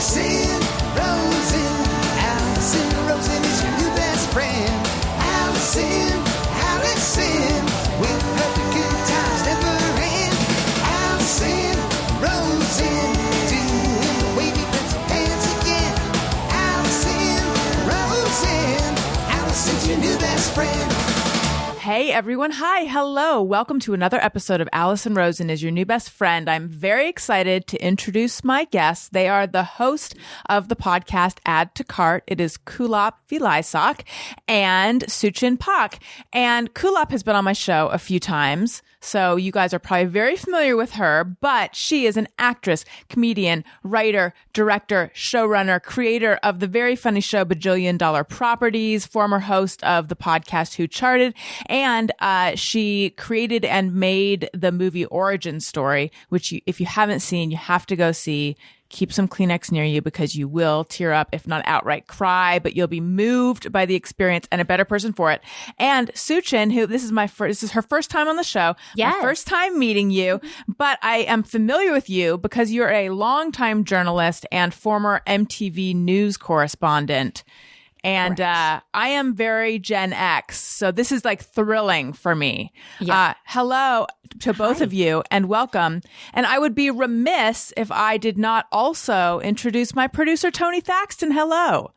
Alison Rosen. Alison Rosen is your new best friend. Alison, with her the good times never end. Alison Rosen, doing the wavy pencil dance again. Alison Rosen. Alison's your new best friend. Hey everyone. Hi. Hello. Welcome to another episode of Alison Rosen is your new best friend. I'm very excited to introduce my guests. They are the host of the podcast Add to Cart. It is Kulap Vilaysack and SuChin Pak. And Kulap has been on my show a few times, so you guys are probably very familiar with her, but she is an actress, comedian, writer, director, showrunner, creator of the very funny show Bajillion Dollar Properties, former host of the podcast Who Charted, and she created and made the movie Origin Story, which if you haven't seen, you have to go see. Keep some Kleenex near you because you will tear up, if not outright cry, but you'll be moved by the experience and a better person for it. And SuChin, who this is her first time on the show. Yes. My first time meeting you, but I am familiar with you because you're a longtime journalist and former MTV news correspondent. And I am very Gen X, so this is like thrilling for me. Yeah. Hello to both of you and welcome. And I would be remiss if I did not also introduce my producer, Tony Thaxton. Hello.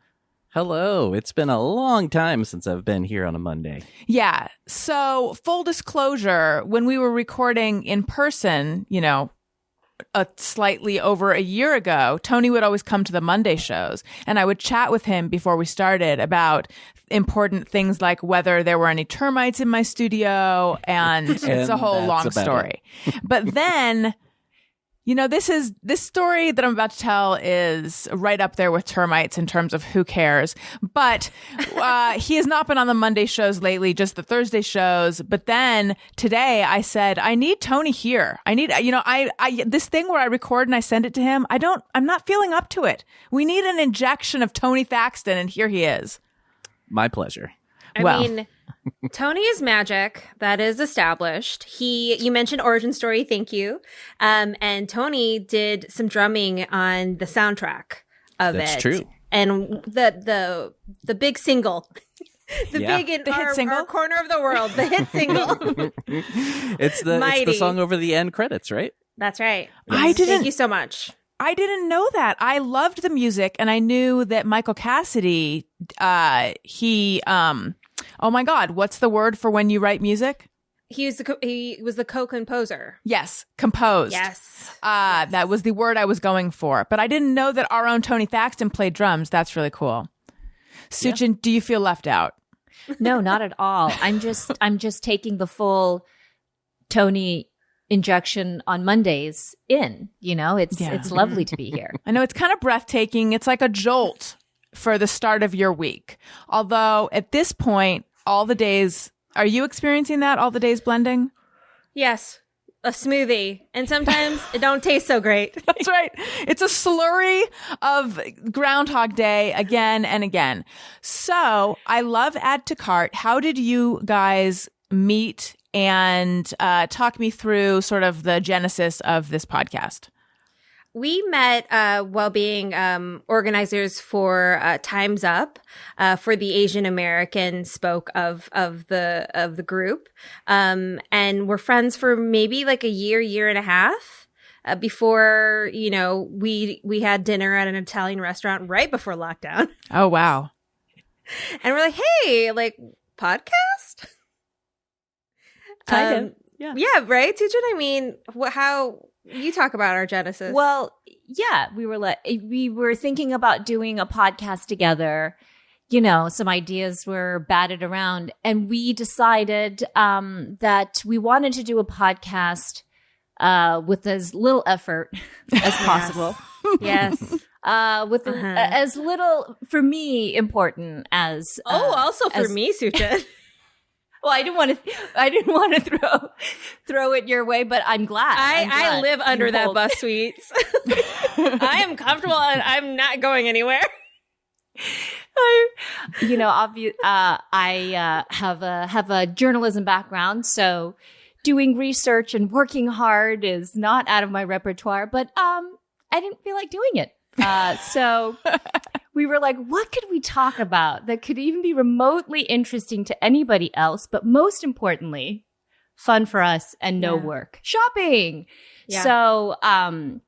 Hello. It's been a long time since I've been here on a Monday. Yeah. So full disclosure, when we were recording in person, slightly over a year ago, Tony would always come to the Monday shows and I would chat with him before we started about important things like whether there were any termites in my studio and it's a whole long story. But then, this story that I'm about to tell is right up there with termites in terms of who cares. But he has not been on the Monday shows lately, just the Thursday shows. But then today I said, I need Tony here. I need, this thing where I record and I send it to him. I'm not feeling up to it. We need an injection of Tony Thaxton, and here he is. My pleasure. I mean, Tony is magic. That is established. You mentioned Origin Story. Thank you. And Tony did some drumming on the soundtrack of That's it. true. And the big single, the hit single? our corner of the world, the hit single. It's the song over the end credits, right? That's right. Yes. Thank you so much. I didn't know that. I loved the music, and I knew that Michael Cassidy, oh my God, what's the word for when you write music? He was the co-composer. Yes, composed. Yes. That was the word I was going for. But I didn't know that our own Tony Thaxton played drums. That's really cool. SuChin, do you feel left out? No, not at all. I'm just taking the full Tony injection on Mondays in. It's lovely to be here. I know it's kind of breathtaking. It's like a jolt for the start of your week. Although at this point, all the days, are you experiencing that? All the days blending? Yes. A smoothie. And sometimes it don't taste so great. That's right. It's a slurry of Groundhog Day again and again. So I love Add to Cart. How did you guys meet and talk me through sort of the genesis of this podcast? We met while being organizers for Time's Up for the Asian American spoke of the group, and we're friends for maybe like a year and a half before we had dinner at an Italian restaurant right before lockdown. Oh wow! And we're like, hey, like podcast. Kind of. Yeah, right, SuChin? I mean, how you talk about our genesis? Well, yeah, we were thinking about doing a podcast together. Some ideas were batted around, and we decided that we wanted to do a podcast with as little effort as possible. Yes. With as little, for me, important as also for me, SuChin. Well, I didn't want to throw it your way, but I'm glad. I live under that bus, sweets. I am comfortable and I'm not going anywhere. I have a journalism background, so doing research and working hard is not out of my repertoire. But I didn't feel like doing it So we were like, what could we talk about that could even be remotely interesting to anybody else, but most importantly, fun for us and no work? Shopping. Yeah. So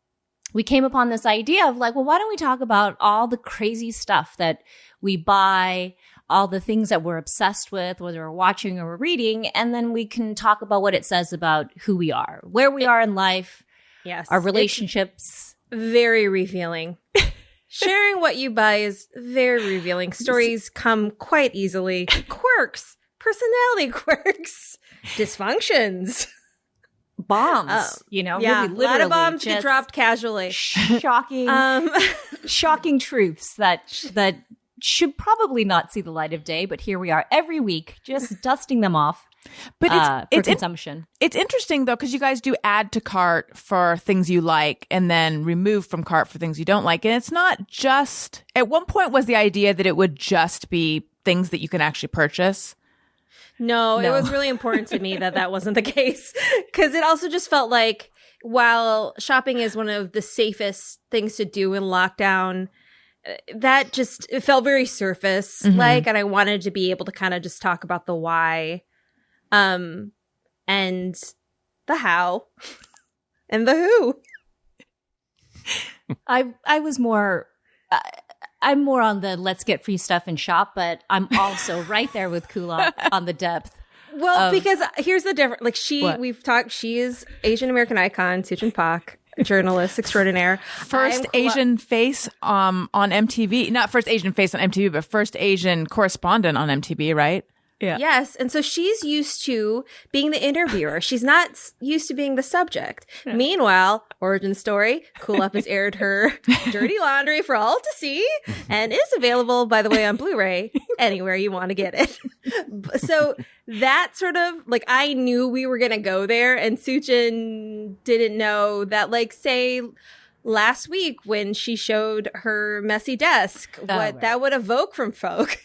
we came upon this idea of like, well, why don't we talk about all the crazy stuff that we buy, all the things that we're obsessed with, whether we're watching or we're reading, and then we can talk about what it says about who we are, where we are in life, Yes. our relationships. Very revealing. Sharing what you buy is very revealing. Stories come quite easily. Quirks, personality quirks, dysfunctions. Bombs, yeah, really a lot literally of bombs get just dropped casually. shocking, shocking truths that should probably not see the light of day, but here we are every week, just dusting them off. But for consumption. It's interesting though, because you guys do add to cart for things you like and then remove from cart for things you don't like. And it's not just, at one point was the idea that it would just be things that you can actually purchase. No, it was really important to me that wasn't the case, because it also just felt like while shopping is one of the safest things to do in lockdown, that just, it felt very surface like, and I wanted to be able to kind of just talk about the why. And the how and the who. I was more, I'm more on the let's get free stuff and shop, but I'm also right there with Kulap on the depth. Well, because here's the difference. Like she is Asian American icon, SuChin Pak, journalist extraordinaire. First Asian face on MTV. Not first Asian face on MTV, but first Asian correspondent on MTV, right? Yeah. Yes. And so she's used to being the interviewer. She's not used to being the subject. Yeah. Meanwhile, origin story, Kulap has aired her dirty laundry for all to see and is available, by the way, on Blu-ray anywhere you want to get it. So that sort of, like, I knew we were going to go there, and SuChin didn't know that, like, say, last week when she showed her messy desk, that would evoke from folk.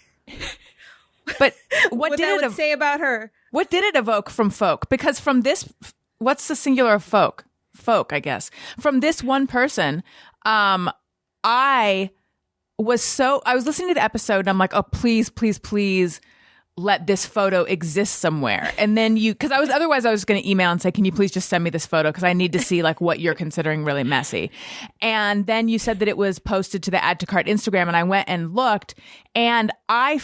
But what did it say about her? What did it evoke from folk? Because from this, what's the singular of folk? Folk, I guess. From this one person, I was listening to the episode and I'm like, oh, please, please, please let this photo exist somewhere. And then because otherwise I was going to email and say, can you please just send me this photo? Because I need to see like what you're considering really messy. And then you said that it was posted to the Add to Cart Instagram, and I went and looked, and I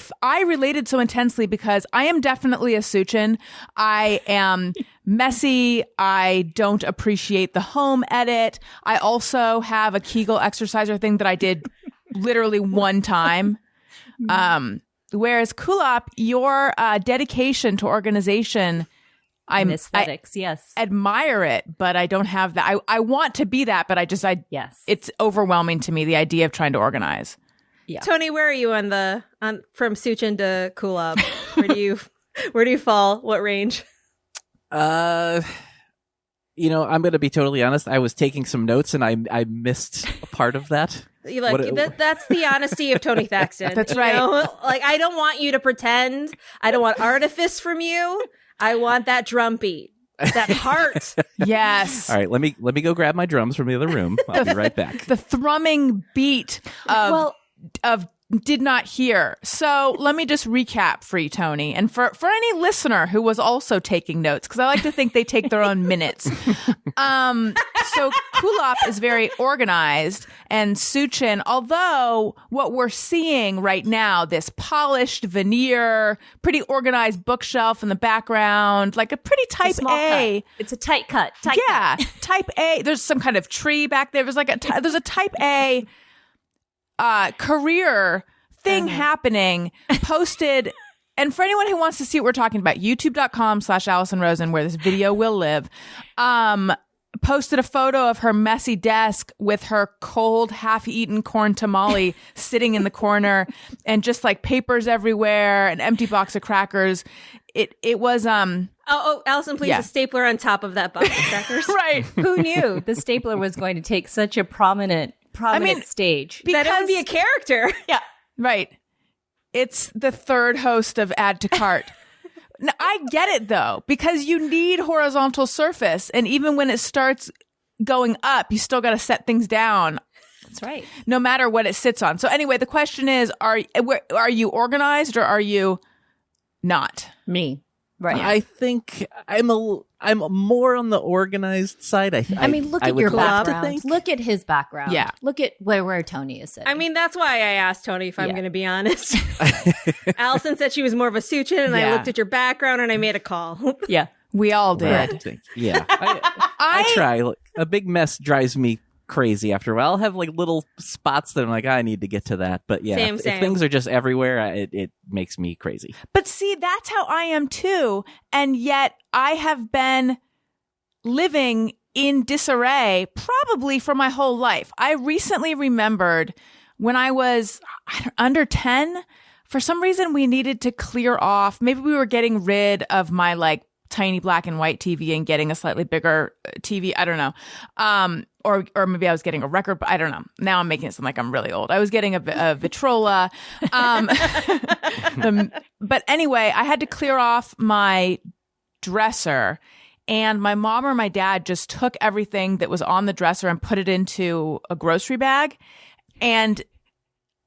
related so intensely because I am definitely a SuChin. I am messy. I don't appreciate the home edit. I also have a Kegel exerciser thing that I did literally one time. Whereas Kulap, your dedication to organization, aesthetics, yes, admire it, but I don't have that. I want to be that, but yes, it's overwhelming to me, the idea of trying to organize. Yeah. Tony, where are you on from SuChin to Kulap? Where do you fall? What range? I'm going to be totally honest. I was taking some notes and I missed a part of that. That's the honesty of Tony Thaxton. That's right. Like, I don't want you to pretend. I don't want artifice from you. I want that drum beat, that heart. Yes. All right. Let me go grab my drums from the other room. I'll be right back. The thrumming beat of did not hear. So let me just recap for you, Tony, and for any listener who was also taking notes, because I like to think they take their own minutes. So Kulap is very organized, and SuChin, although what we're seeing right now, this polished veneer, pretty organized bookshelf in the background, like a pretty type A. Cut. It's a tight cut. Type A. There's some kind of tree back there. There's there's a type A career thing happening, posted. And for anyone who wants to see what we're talking about, youtube.com/Alison Rosen, where this video will live, posted a photo of her messy desk with her cold, half-eaten corn tamale sitting in the corner, and just like papers everywhere, an empty box of crackers. It was Alison, please, a stapler on top of that box of crackers. Right. Who knew the stapler was going to take such a prominent stage? Because that would be a character. Yeah. Right. It's the third host of Add to Cart. Now, I get it, though, because you need horizontal surface. And even when it starts going up, you still got to set things down That's right. no matter what it sits on. So anyway, the question is, are you organized or are you not? Me. Right. I think I'm more on the organized side. I mean, look I at would your love to background. think. Look at his background. Yeah. Look at where Tony is sitting. I mean, that's why I asked Tony if I'm Yeah. going to be honest. Allison said she was more of a SuChin, and I Yeah. looked at your background and I made a call. yeah. We all did. Right. Yeah, I try. Look, a big mess drives me crazy after a while. I'll have like little spots that I'm like, I need to get to that. But yeah, Same, if same. things are just everywhere, it makes me crazy. But see, that's how I am too. And yet I have been living in disarray probably for my whole life. I recently remembered when I was under 10, for some reason we needed to clear off. Maybe we were getting rid of my like tiny black and white TV and getting a slightly bigger TV. I don't know. Or maybe I was getting a record, but I don't know. Now I'm making it sound like I'm really old. I was getting a Vitrola. But anyway, I had to clear off my dresser, and my mom or my dad just took everything that was on the dresser and put it into a grocery bag. And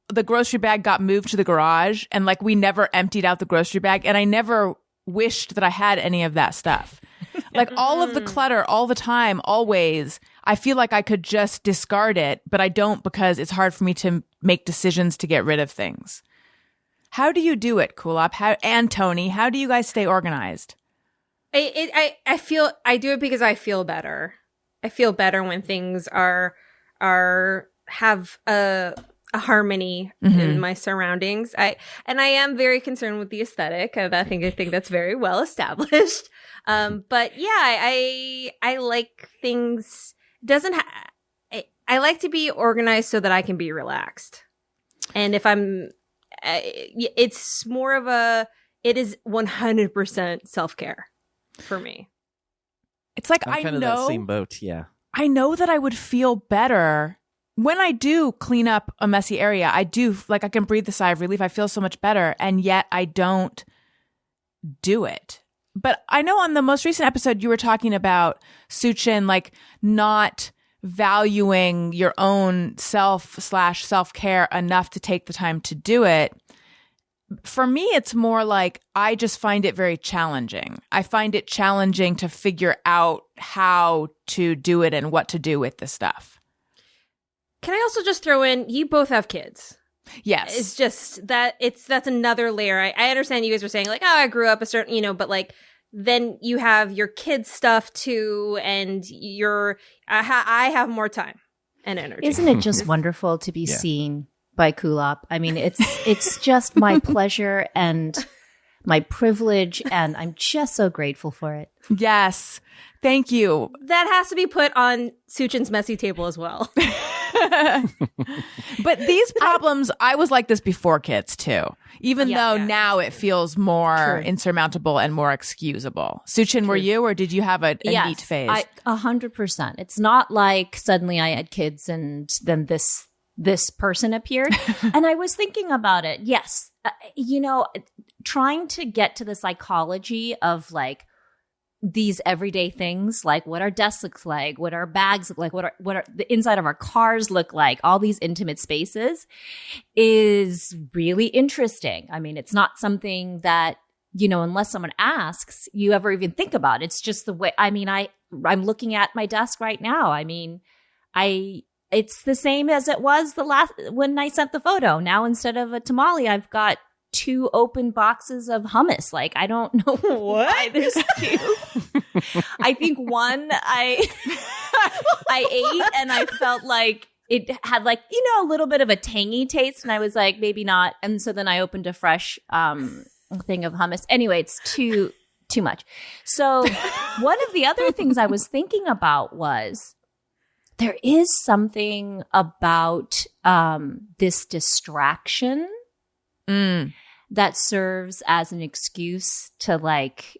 the grocery bag got moved to the garage, and like we never emptied out the grocery bag. And I never wished that I had any of that stuff. Like all of the clutter all the time, always. I feel like I could just discard it, but I don't because it's hard for me to make decisions to get rid of things. How do you do it, Kulap? And Tony, how do you guys stay organized? I feel I do it because I feel better. I feel better when things have a harmony in my surroundings. I am very concerned with the aesthetic. I think that's very well established. But yeah, I like things. I like to be organized so that I can be relaxed. And if it's more of it is 100% self-care for me. It's like I'm kind of that same boat. Yeah. I know that I would feel better when I do clean up a messy area. I do, like, I can breathe the sigh of relief. I feel so much better, and yet I don't do it. But I know on the most recent episode, you were talking about SuChin, like not valuing your own self/self-care enough to take the time to do it. For me, it's more like I just find it very challenging. I find it challenging to figure out how to do it and what to do with the stuff. Can I also just throw in, you both have kids. Yes. It's just that's another layer. I understand you guys were saying like, oh, I grew up a certain, but like then you have your kids stuff too, and I have more time and energy. Isn't it just wonderful to be seen by Kulap? I mean, it's just my pleasure and my privilege, and I'm just so grateful for it. Yes. Thank you. That has to be put on SuChin's messy table as well. But these problems, I was like this before kids too, even though now it feels more insurmountable and more excusable. SuChin, were you, or did you have a neat phase? 100%. It's not like suddenly I had kids and then this person appeared. And I was thinking about it. Yes. Trying to get to the psychology of like these everyday things, like what our desks look like, what our bags look like, what are the inside of our cars look like, all these intimate spaces is really interesting. I mean, it's not something that, unless someone asks, you ever even think about. It's just the way, I mean, I'm looking at my desk right now. I mean, it's the same as it was when I sent the photo. Now, instead of a tamale, I've got 2 open boxes of hummus. Like, I don't know why there's 2. I think one I ate and I felt like it had like, a little bit of a tangy taste, and I was like, maybe not. And so then I opened a fresh thing of hummus. Anyway, it's too much. So one of the other things I was thinking about was there is something about this distraction that serves as an excuse to like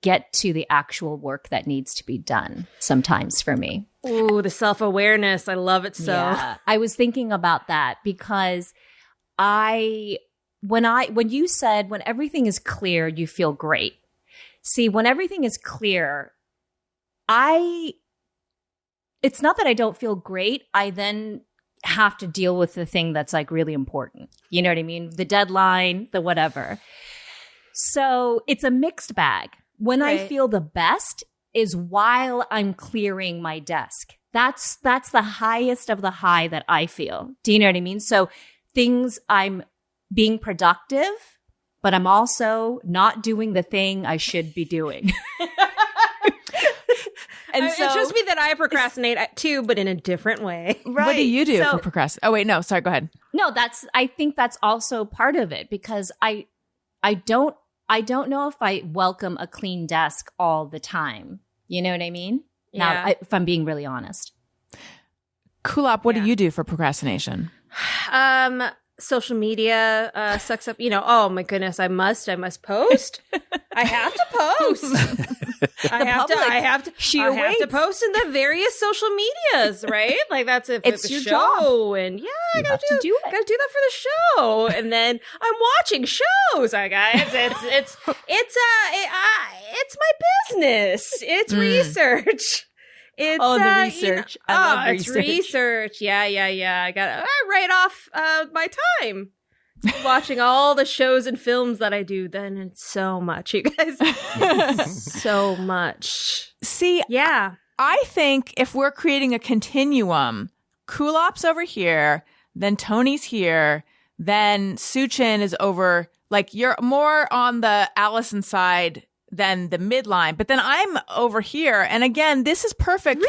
get to the actual work that needs to be done sometimes for me. Ooh, the self-awareness. I love it so. Yeah. I was thinking about that because when you said when everything is clear, you feel great. See, when everything is clear, it's not that I don't feel great. I then have to deal with the thing that's like really important. You know what I mean? The deadline, the whatever. So it's a mixed bag. When I Right. feel the best is while I'm clearing my desk. That's the highest of the high that I feel. Do you know what I mean? So things I'm being productive, but I'm also not doing the thing I should be doing. And It shows me that I procrastinate too, but in a different way. What do you do So- for procrastination? Oh, wait, no, sorry, go ahead. No, I think that's also part of it because I don't know if I welcome a clean desk all the time. You know what I mean? Now, Yeah. if I'm being really honest. Kulap, what Yeah. do you do for procrastination? Social media sucks up. Oh my goodness, I must post. I have to post. I have to awaits. post in the various social medias, right? Like that's if It's a your show, job. and You I have to do it. Gotta do that for the show, and then I'm watching shows. I guys, it's my business. It's research. It's Oh, the the research. I love it's research. Yeah. I write off my time watching all the shows and films that I do. Then it's so much, you guys. It's so much. See, Yeah. I think if we're creating a continuum, Kulop's over here, then Tony's here, then SuChin is over, like you're more on the Allison side than the midline, but then I'm over here. And again, this is perfect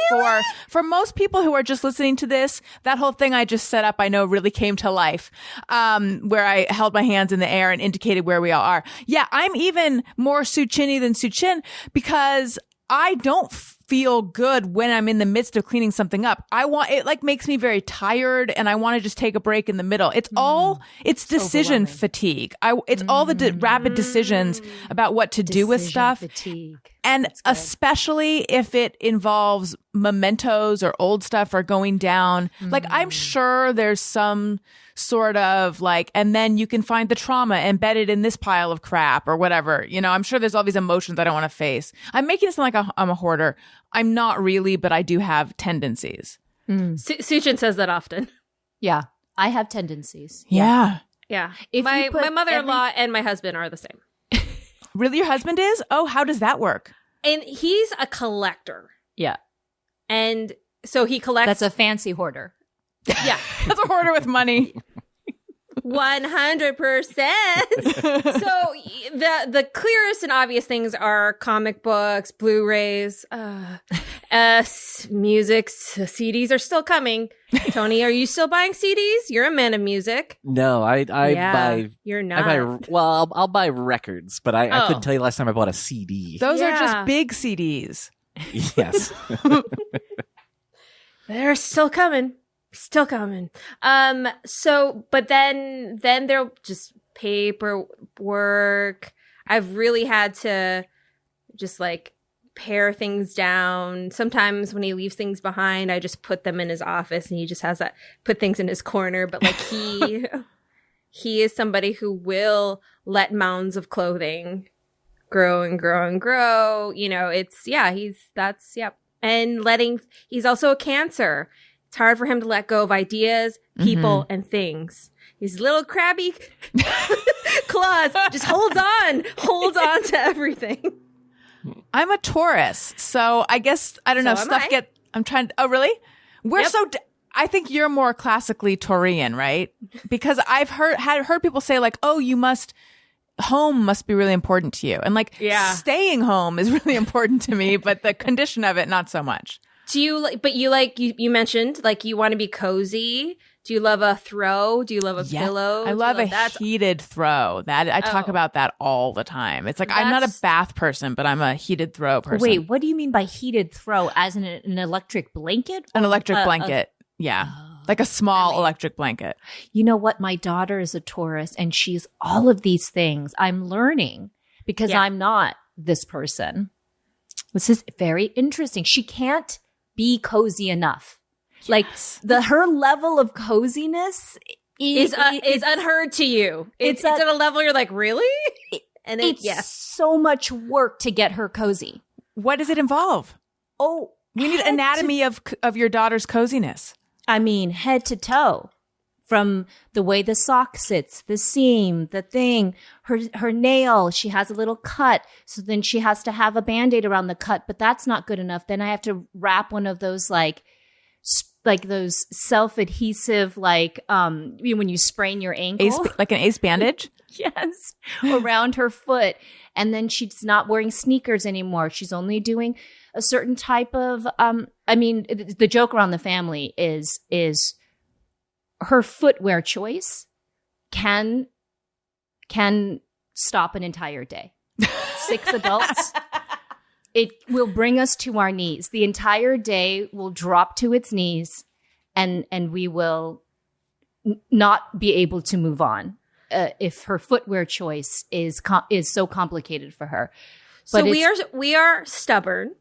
for most people who are just listening to this. That whole thing I just set up, I know really came to life, where I held my hands in the air and indicated where we all are. Yeah, I'm even more SuChin-y than SuChin because I don't feel good when I'm in the midst of cleaning something up. It like makes me very tired and I want to just take a break in the middle. It's decision fatigue. It's all the rapid decisions about what to do with stuff. Fatigue. And especially if it involves mementos or old stuff or going down. Like I'm sure there's some sort of like, and then you can find the trauma embedded in this pile of crap or whatever. I'm sure there's all these emotions I don't want to face. I'm making it sound like I'm a hoarder. I'm not really, but I do have tendencies. SuChin says that often. Yeah, I have tendencies. Yeah. Yeah. If my you put mother-in-law and my husband are the same. Really? Your husband is? Oh, how does that work? And he's a collector. Yeah, And so he collects. that's a fancy hoarder. yeah. That's a hoarder with money. 100%. So the clearest and obvious things are comic books, Blu-rays, music, CDs are still coming. Tony, are you still buying CDs? You're a man of music. No, I buy. You're I not. buy. Well, I'll buy records, but I couldn't tell you last time I bought a CD. Those are Yeah. just big CDs. Yes. They're still coming. Still coming. So, but then there'll just paperwork. I've really had to just like pare things down. Sometimes when he leaves things behind, I just put them in his office and he just has put things in his corner. But like he is somebody who will let mounds of clothing grow and grow and grow. And he's also a Cancer. It's hard for him to let go of ideas, people, and things. His little crabby claws just holds on to everything. I'm a Taurus, so I guess I don't know. So am I. I'm trying. Oh, really? We're Yep. I think you're more classically Taurian, right? Because I've heard people say like, "Oh, home must be really important to you," and like, Yeah. staying home is really important to me, but the condition of it, not so much. Do you like? But you mentioned like you want to be cozy. Do you love a throw? Do you love a pillow? I Do you love a that? heated throw. That I talk Oh. about that all the time. It's like I'm not a That's- bath person, but I'm a heated throw person. Wait, what do you mean by heated throw? As in an electric blanket? An Or electric a- blanket. Yeah. Like a small electric blanket. You know what? My daughter is a Taurus and she's all of these things. I'm learning because Yeah. I'm not this person. This is very interesting. She can't be cozy enough. Like her level of coziness Is it's unheard to you. It's it's at a level you're like, really? And it's yes. so much work to get her cozy. What does it involve? Oh, We need anatomy of your daughter's coziness. I mean, head to toe. From the way the sock sits, the seam, the thing, her nail, she has a little cut. So then she has to have a Band-Aid around the cut, but that's not good enough. Then I have to wrap one of those like those self-adhesive, when you sprain your ankle. Like an ace bandage? Yes, around her foot. And then she's not wearing sneakers anymore. She's only doing a certain type of, the joke around the family is her footwear choice can stop an entire day. 6 adults. It will bring us to our knees. The entire day will drop to its knees, and we will not be able to move on if her footwear choice is so complicated for her. But so we are stubborn.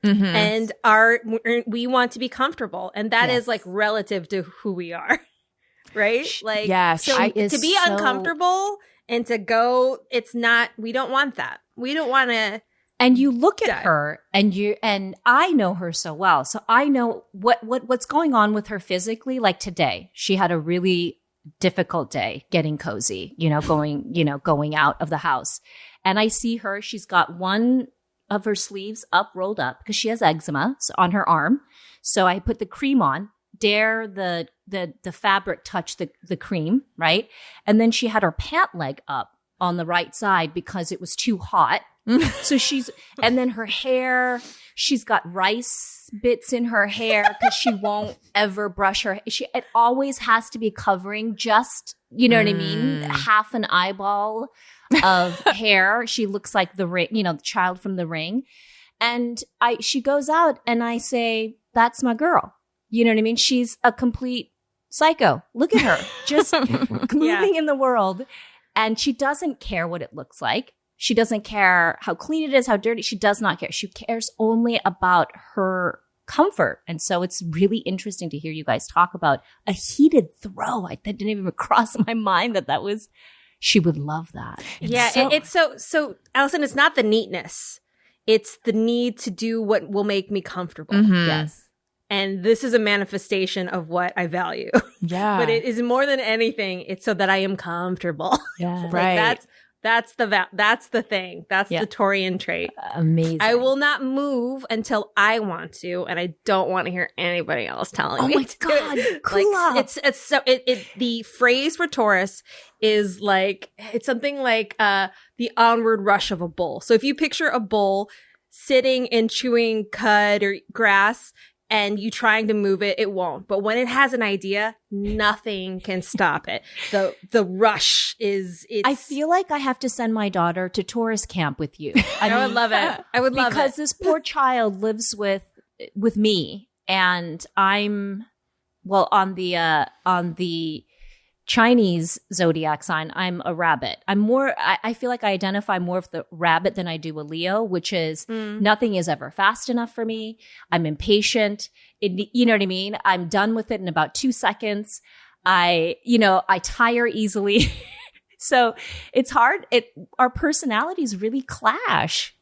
Mm-hmm. And we want to be comfortable, and that is like relative to who we are. Right? Like, yes, so to be uncomfortable and to go, we don't want that. We don't want to. And you look at her and I know her so well. So I know what's going on with her physically. Like today, she had a really difficult day getting cozy, going out of the house. And I see her, she's got one of her sleeves rolled up because she has eczema on her arm. So I put the cream on. Dare the fabric touch the cream, right? And then she had her pant leg up on the right side because it was too hot. So and then her hair, she's got rice bits in her hair because she won't ever brush her. It always has to be covering just, you know what I mean? Half an eyeball of hair. She looks like the ring, the child from The Ring. And she goes out and I say, that's my girl. You know what I mean? She's a complete psycho. Look at her, just moving in the world. And she doesn't care what it looks like. She doesn't care how clean it is, how dirty. She does not care. She cares only about her comfort. And so it's really interesting to hear you guys talk about a heated throw. That didn't even cross my mind she would love that. It's so Alison, it's not the neatness. It's the need to do what will make me comfortable. Mm-hmm. Yes. And this is a manifestation of what I value. Yeah. But it is more than anything, it's so that I am comfortable. Yeah. Right. That's the thing. That's the Taurian trait. Amazing. I will not move until I want to, and I don't want to hear anybody else telling me. Oh my God. Like, it's so the phrase for Taurus is like, it's something like the onward rush of a bull. So if you picture a bull sitting and chewing cud or grass, and you trying to move it, it won't. But when it has an idea, nothing can stop it. The rush is. I feel like I have to send my daughter to Taurus camp with you. I would love it. I would love it because this poor child lives with me, and I'm on the Chinese zodiac sign, I'm a rabbit. I feel like I identify more with the rabbit than I do a Leo, which is nothing is ever fast enough for me. I'm impatient. You know what I mean? I'm done with it in about 2 seconds. I tire easily. So it's hard. Our personalities really clash.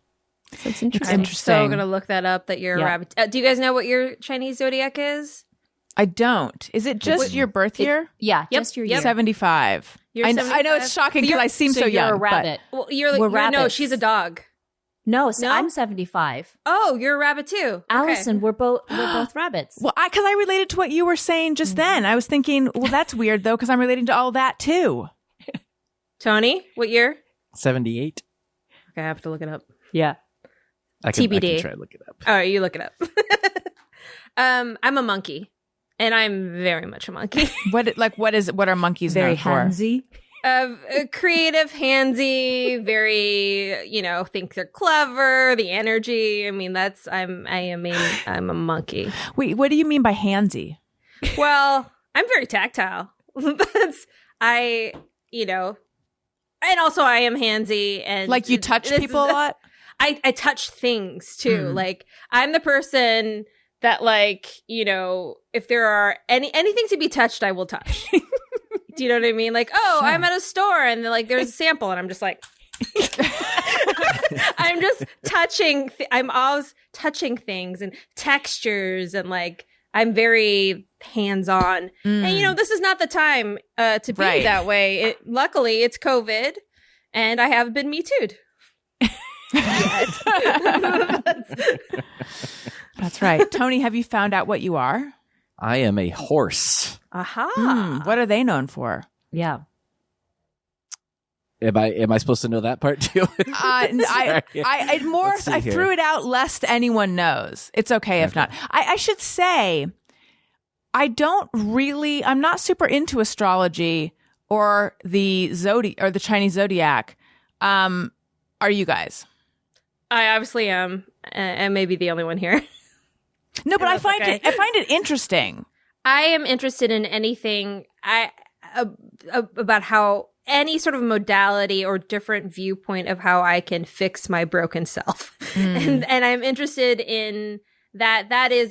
So it's interesting. I'm so going to look that up, that you're a rabbit. Do you guys know what your Chinese zodiac is? I don't. Is it just your birth year? Just your year. 75. I know it's shocking because I seem so young. You're a rabbit. Well, we're rabbits. No, she's a dog. No, I'm 75. Oh, you're a rabbit too. Allison, we're both rabbits. Well, because I related to what you were saying just then. I was thinking, well, that's weird though, because I'm relating to all that too. Tony, what year? 78. Okay, I have to look it up. Yeah. TBD. I can try to look it up. All right, you look it up. I'm a monkey. And I'm very much a monkey. What are monkeys very known for? handsy? Creative, handsy, very, think they're clever, the energy. I mean, I'm a monkey. Wait, what do you mean by handsy? Well, I'm very tactile. And also I am handsy, and like you touch people a lot? I touch things too. Like I'm the person that, if there are anything to be touched, I will touch. Do you know what I mean? Like, sure. I'm at a store and there's a sample and I'm just like, I'm just touching. I'm always touching things and textures and I'm very hands-on. And, you know, this is not the time to be Right. that way. Luckily, it's COVID, and I have been Me Too'd. That's right. Tony, have you found out what you are? I am a horse. Aha. What are they known for? Yeah. Am I supposed to know that part too? I Let's see here. threw it out lest anyone knows. It's okay if not. I should say, I'm not super into astrology or the Chinese zodiac. Are you guys? I obviously am, and maybe the only one here. No, but I That's find okay. I find it interesting. I am interested in anything about how any sort of modality or different viewpoint of how I can fix my broken self. And I'm interested in that. That is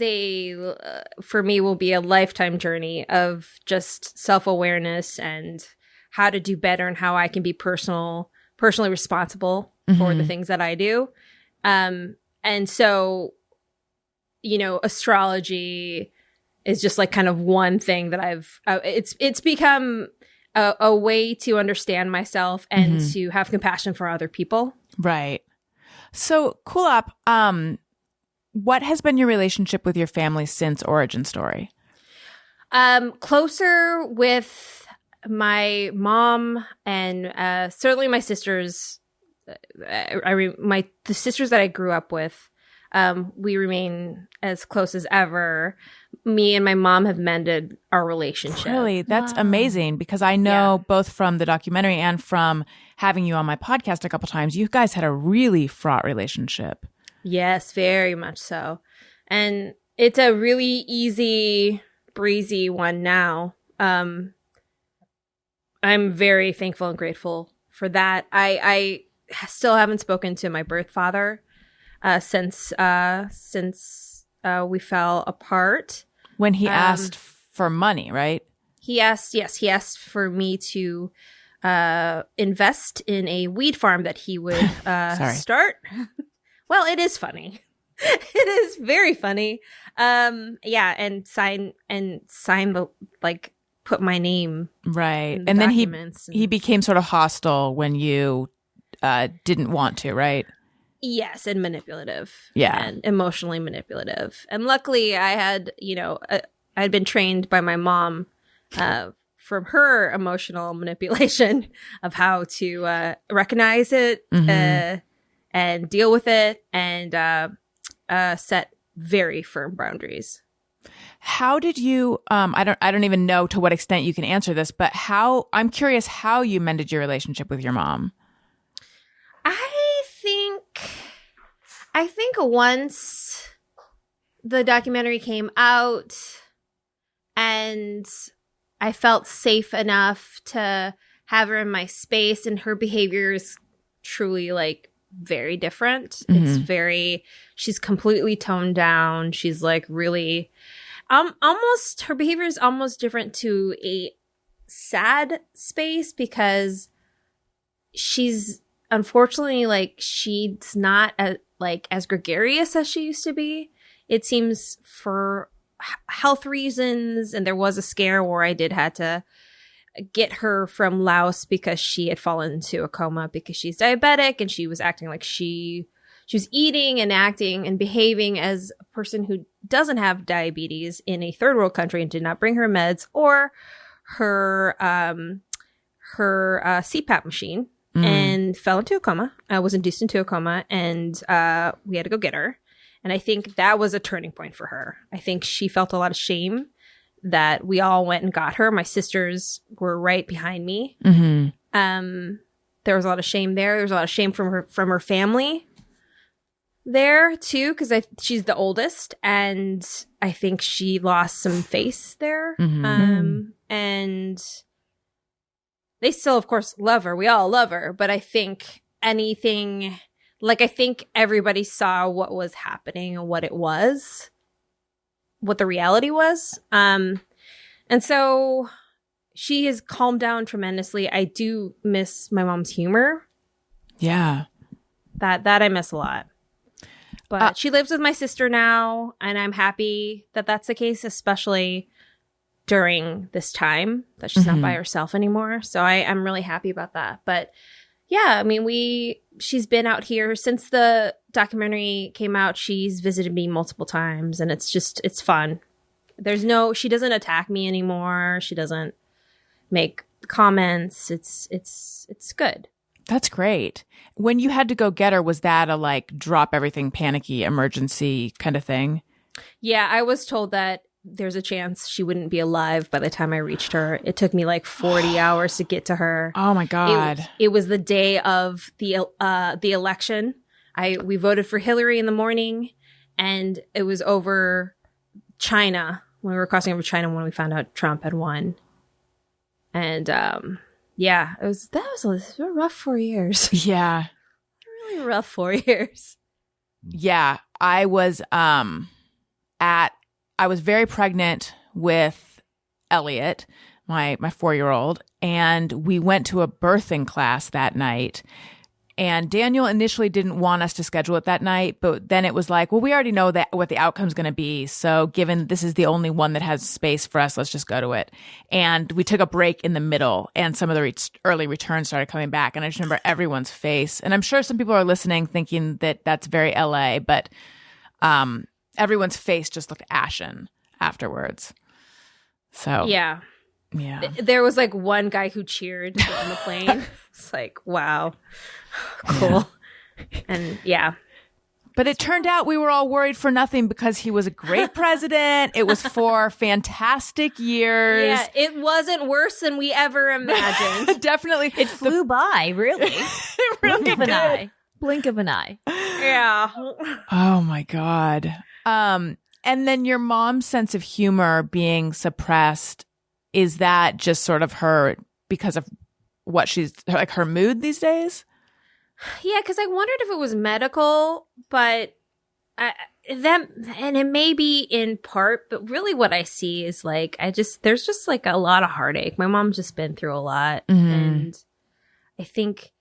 for me, will be a lifetime journey of just self-awareness and how to do better and how I can be personally responsible for the things that I do. And so, you know, astrology is just like kind of one thing that it's become a way to understand myself and to have compassion for other people. Right. So, Kulap, what has been your relationship with your family since Origin Story? Closer with my mom and certainly my sisters. The sisters that I grew up with, we remain as close as ever. Me and my mom have mended our relationship. Really? That's amazing, because I know both from the documentary and from having you on my podcast a couple times, you guys had a really fraught relationship. Yes, very much so. And it's a really easy, breezy one now. I'm very thankful and grateful for that. I still haven't spoken to my birth father since we fell apart. When he asked for money, right? He asked for me to invest in a weed farm that he would start. Well, it is funny. It is very funny. And sign the, like, put my name Right. in the And then documents he became sort of hostile when you didn't want to, right? Yes, and manipulative. Yeah. And emotionally manipulative. And luckily I had, I'd been trained by my mom from her emotional manipulation of how to recognize it and deal with it and set very firm boundaries. How did you I don't even know to what extent you can answer this, but I'm curious how you mended your relationship with your mom. I think once the documentary came out and I felt safe enough to have her in my space, and her behavior is truly, like, very different. It's she's completely toned down. She's like really her behavior is almost different to a sad space, because she's unfortunately, like, she's not as gregarious as she used to be. It seems for health reasons, and there was a scare where I had to get her from Laos because she had fallen into a coma because she's diabetic, and she was acting like she was eating and acting and behaving as a person who doesn't have diabetes in a third world country and did not bring her meds or her CPAP machine. And fell into a coma. I was induced into a coma, and we had to go get her. And I think that was a turning point for her. I think she felt a lot of shame that we all went and got her. My sisters were right behind me. There was a lot of shame there. There was a lot of shame from her family there too, because she's the oldest, and I think she lost some face there. And they still, of course, love her. We all love her. But I think I think everybody saw what was happening and what the reality was. And so she has calmed down tremendously. I do miss my mom's humor. Yeah. That I miss a lot. But she lives with my sister now, and I'm happy that that's the case, especially during this time that she's not by herself anymore. So I'm really happy about that. But yeah, I mean, she's been out here since the documentary came out. She's visited me multiple times, and it's fun. She doesn't attack me anymore. She doesn't make comments. It's good. That's great. When you had to go get her, was that a like drop everything panicky emergency kind of thing? Yeah, I was told that there's a chance she wouldn't be alive by the time I reached her. It took me like 40 hours to get to her. Oh my God. It was the day of the election. We voted for Hillary in the morning, and it was over China, when we were crossing over China, when we found out Trump had won. And yeah, that was a rough 4 years. Yeah. Really rough 4 years. Yeah. I was I was very pregnant with Elliot, my 4-year-old, and we went to a birthing class that night. And Daniel initially didn't want us to schedule it that night, but then it was like, well, we already know that what the outcome's going to be. So given this is the only one that has space for us, let's just go to it. And we took a break in the middle, and some of the early returns started coming back. And I just remember everyone's face. And I'm sure some people are listening thinking that that's very LA, but everyone's face just looked ashen afterwards. So yeah. There was like one guy who cheered on the plane. It's like, wow. Cool. And yeah. But it turned out we were all worried for nothing because he was a great president. It was 4 fantastic years. Yeah, it wasn't worse than we ever imagined. Definitely. It flew by, really. It really Blink of an did. eye. Blink of an eye. Yeah. Oh my God. And then your mom's sense of humor being suppressed, is that just sort of her because of what she's like, her mood these days? Yeah, because I wondered if it was medical, but and it may be in part, but really what I see is like, there's just like a lot of heartache. My mom's just been through a lot. And I think,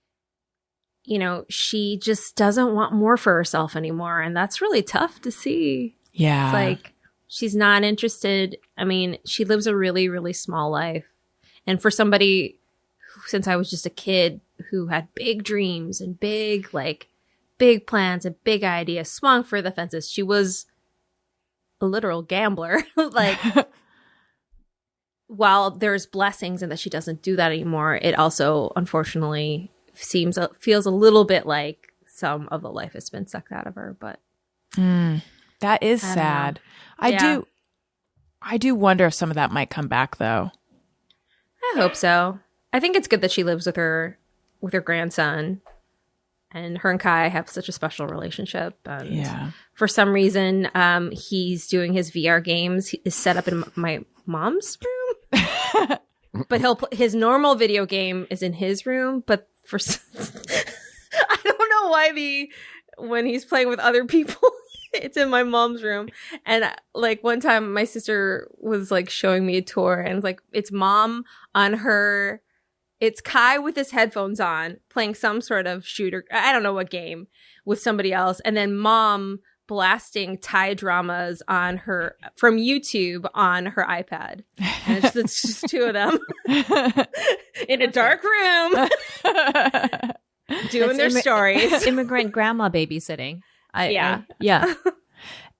she just doesn't want more for herself anymore. And that's really tough to see. Yeah. It's like, she's not interested. I mean, she lives a really, really small life. And for somebody who, since I was just a kid, who had big dreams and big plans and big ideas, swung for the fences. She was a literal gambler. Like, while there's blessings in that she doesn't do that anymore, it also, unfortunately, feels a little bit like some of the life has been sucked out of her. But that is sad. I do wonder if some of that might come back, though. I hope so. I think it's good that she lives with her grandson, and her and Kai have such a special relationship. And for some reason, he's doing his VR games. He is set up in my mom's room, but his normal video game is in his room. But I don't know why when he's playing with other people, it's in my mom's room. And like one time my sister was like showing me a tour, and it's like, it's mom on her, it's Kai with his headphones on playing some sort of shooter, I don't know what game, with somebody else, and then mom blasting Thai dramas on her from YouTube on her iPad. And it's just two of them in a dark room doing their stories. Immigrant grandma babysitting. Yeah.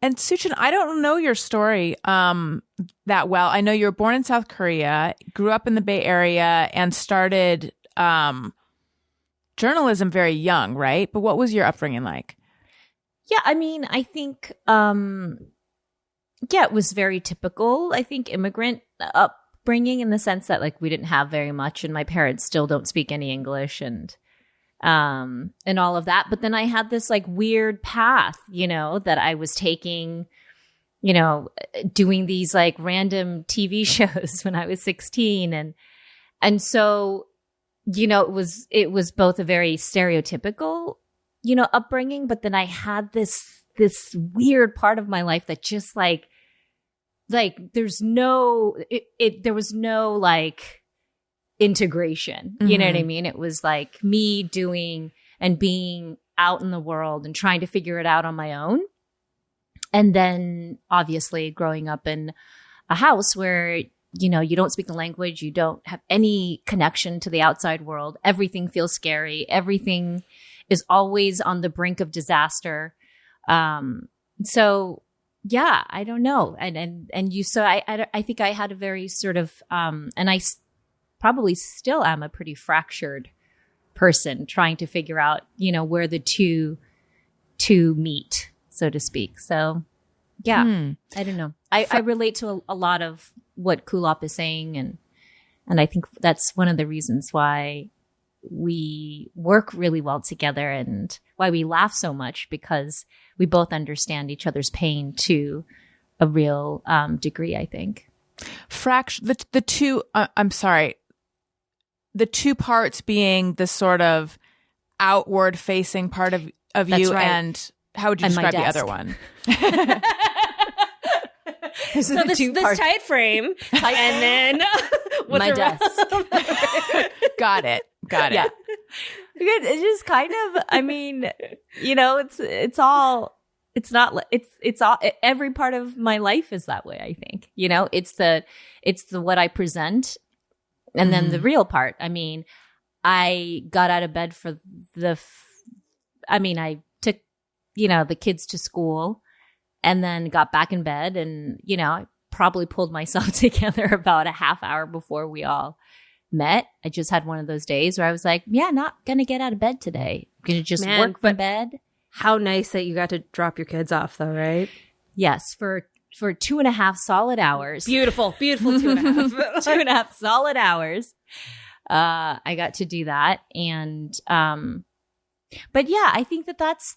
And SuChin, I don't know your story that well. I know you were born in South Korea, grew up in the Bay Area, and started journalism very young, right? But what was your upbringing like? Yeah, I mean, I think, it was very typical, I think, immigrant upbringing, in the sense that, like, we didn't have very much, and my parents still don't speak any English, and all of that. But then I had this like weird path, that I was taking, doing these like random TV shows when I was 16. And so, it was both a very stereotypical, upbringing, but then I had this weird part of my life that just like there was no like integration. You know what I mean? It was like me doing and being out in the world and trying to figure it out on my own. And then obviously growing up in a house where, you know, you don't speak the language, you don't have any connection to the outside world. Everything feels scary. Everything is always on the brink of disaster. So yeah, I don't know. And you, so I think I had a very sort of, and I probably still am a pretty fractured person trying to figure out, you know, where the two meet, so to speak. So yeah, I don't know. I relate to a lot of what Kulap is saying. And I think that's one of the reasons why we work really well together and why we laugh so much, because we both understand each other's pain to a real degree, I think. The two, I'm sorry, the two parts being the sort of outward facing part of you, right. And how would you And my describe the desk. other one? So this tight frame, and then what's My around- desk. Got it. Yeah. Because it's just kind of, I mean, you know, it's all every part of my life is that way, I think. You know, it's the what I present, and then the real part. I mean, I got out of bed for I took, you know, the kids to school and then got back in bed, and, you know, I probably pulled myself together about a half hour before we all met. I just had one of those days where I was like, yeah, not going to get out of bed today. I'm going to just work from bed. How nice that you got to drop your kids off, though, right? Yes, for 2.5 solid hours. Beautiful 2.5. 2.5 solid hours. I got to do that. And, but yeah, I think that's,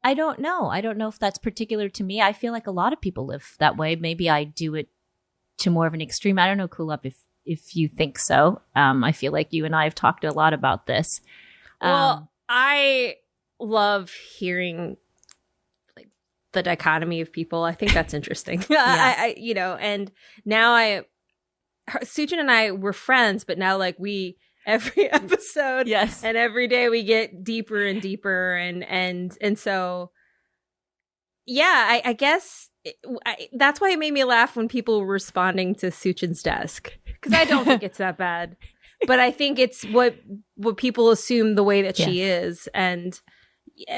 I don't know. I don't know if that's particular to me. I feel like a lot of people live that way. Maybe I do it to more of an extreme. I don't know, Kulap, if you think so. I feel like you and I have talked a lot about this. Well, I love hearing like the dichotomy of people. I think that's interesting. I you know, and now SuChin and I were friends, but now like every episode, yes, and every day we get deeper and deeper, and so yeah, I guess that's why it made me laugh when people were responding to SuChin's desk, because I don't think it's that bad, but I think it's what people assume the way that she is, and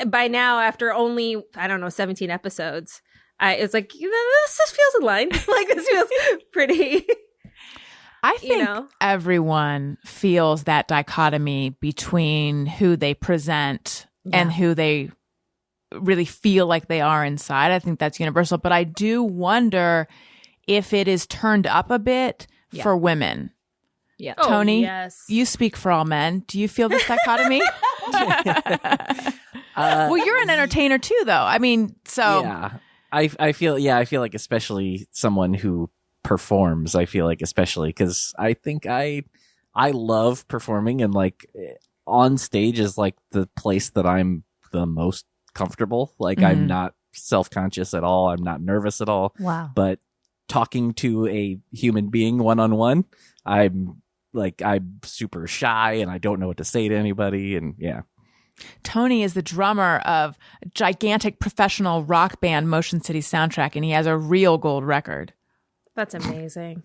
by now, after only 17 episodes, it's like, this just feels in line. Like, this feels pretty. I think everyone feels that dichotomy between who they present and who they really feel like they are inside. I think that's universal. But I do wonder if it is turned up a bit for women. Yeah. Tony, yes. You speak for all men. Do you feel this dichotomy? Well, you're an entertainer too, though. I mean, so. Yeah. I feel like especially someone who performs, I feel like especially because I think I love performing, and like on stage is like the place that I'm the most comfortable. Like I'm not self-conscious at all. I'm not nervous at all. Wow. But talking to a human being one-on-one, I'm super shy and I don't know what to say to anybody. And yeah. Tony is the drummer of a gigantic professional rock band, Motion City Soundtrack, and he has a real gold record. That's amazing.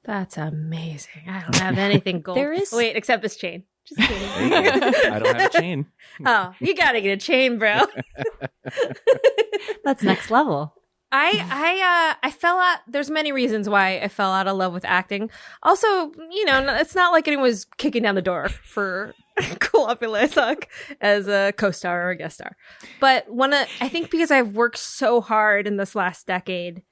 That's amazing. I don't have anything gold. There is- Wait, except this chain. Just kidding. There you go. I don't have a chain. Oh, you gotta get a chain, bro. That's next level. I fell out. There's many reasons why I fell out of love with acting. Also, you know, it's not like anyone was kicking down the door for Kulap Vilaysack as a co-star or a guest star. But I think because I've worked so hard in this last decade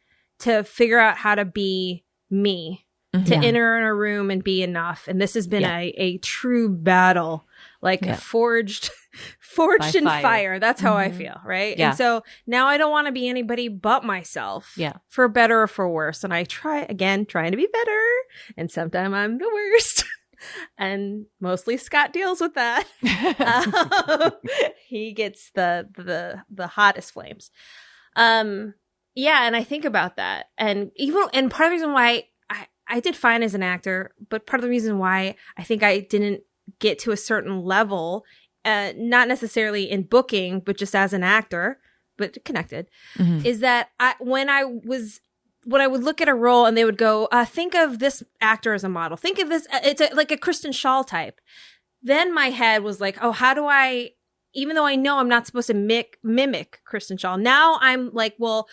to figure out how to be me, to enter in a room and be enough. And this has been a true battle, forged in fire. That's how I feel, right? Yeah. And so now I don't want to be anybody but myself, for better or for worse. And I trying to be better. And sometimes I'm the worst. And mostly Scott deals with that. He gets the hottest flames. Yeah, and I think about that. And part of the reason why I did fine as an actor, but part of the reason why I think I didn't get to a certain level not necessarily in booking, but just as an actor, but connected, is that when I would look at a role and they would go, think of this actor as a model. Think of this, it's like a Kristen Schaal type. Then my head was like, oh, how do I, even though I know I'm not supposed to mimic Kristen Schaal, now I'm like, well,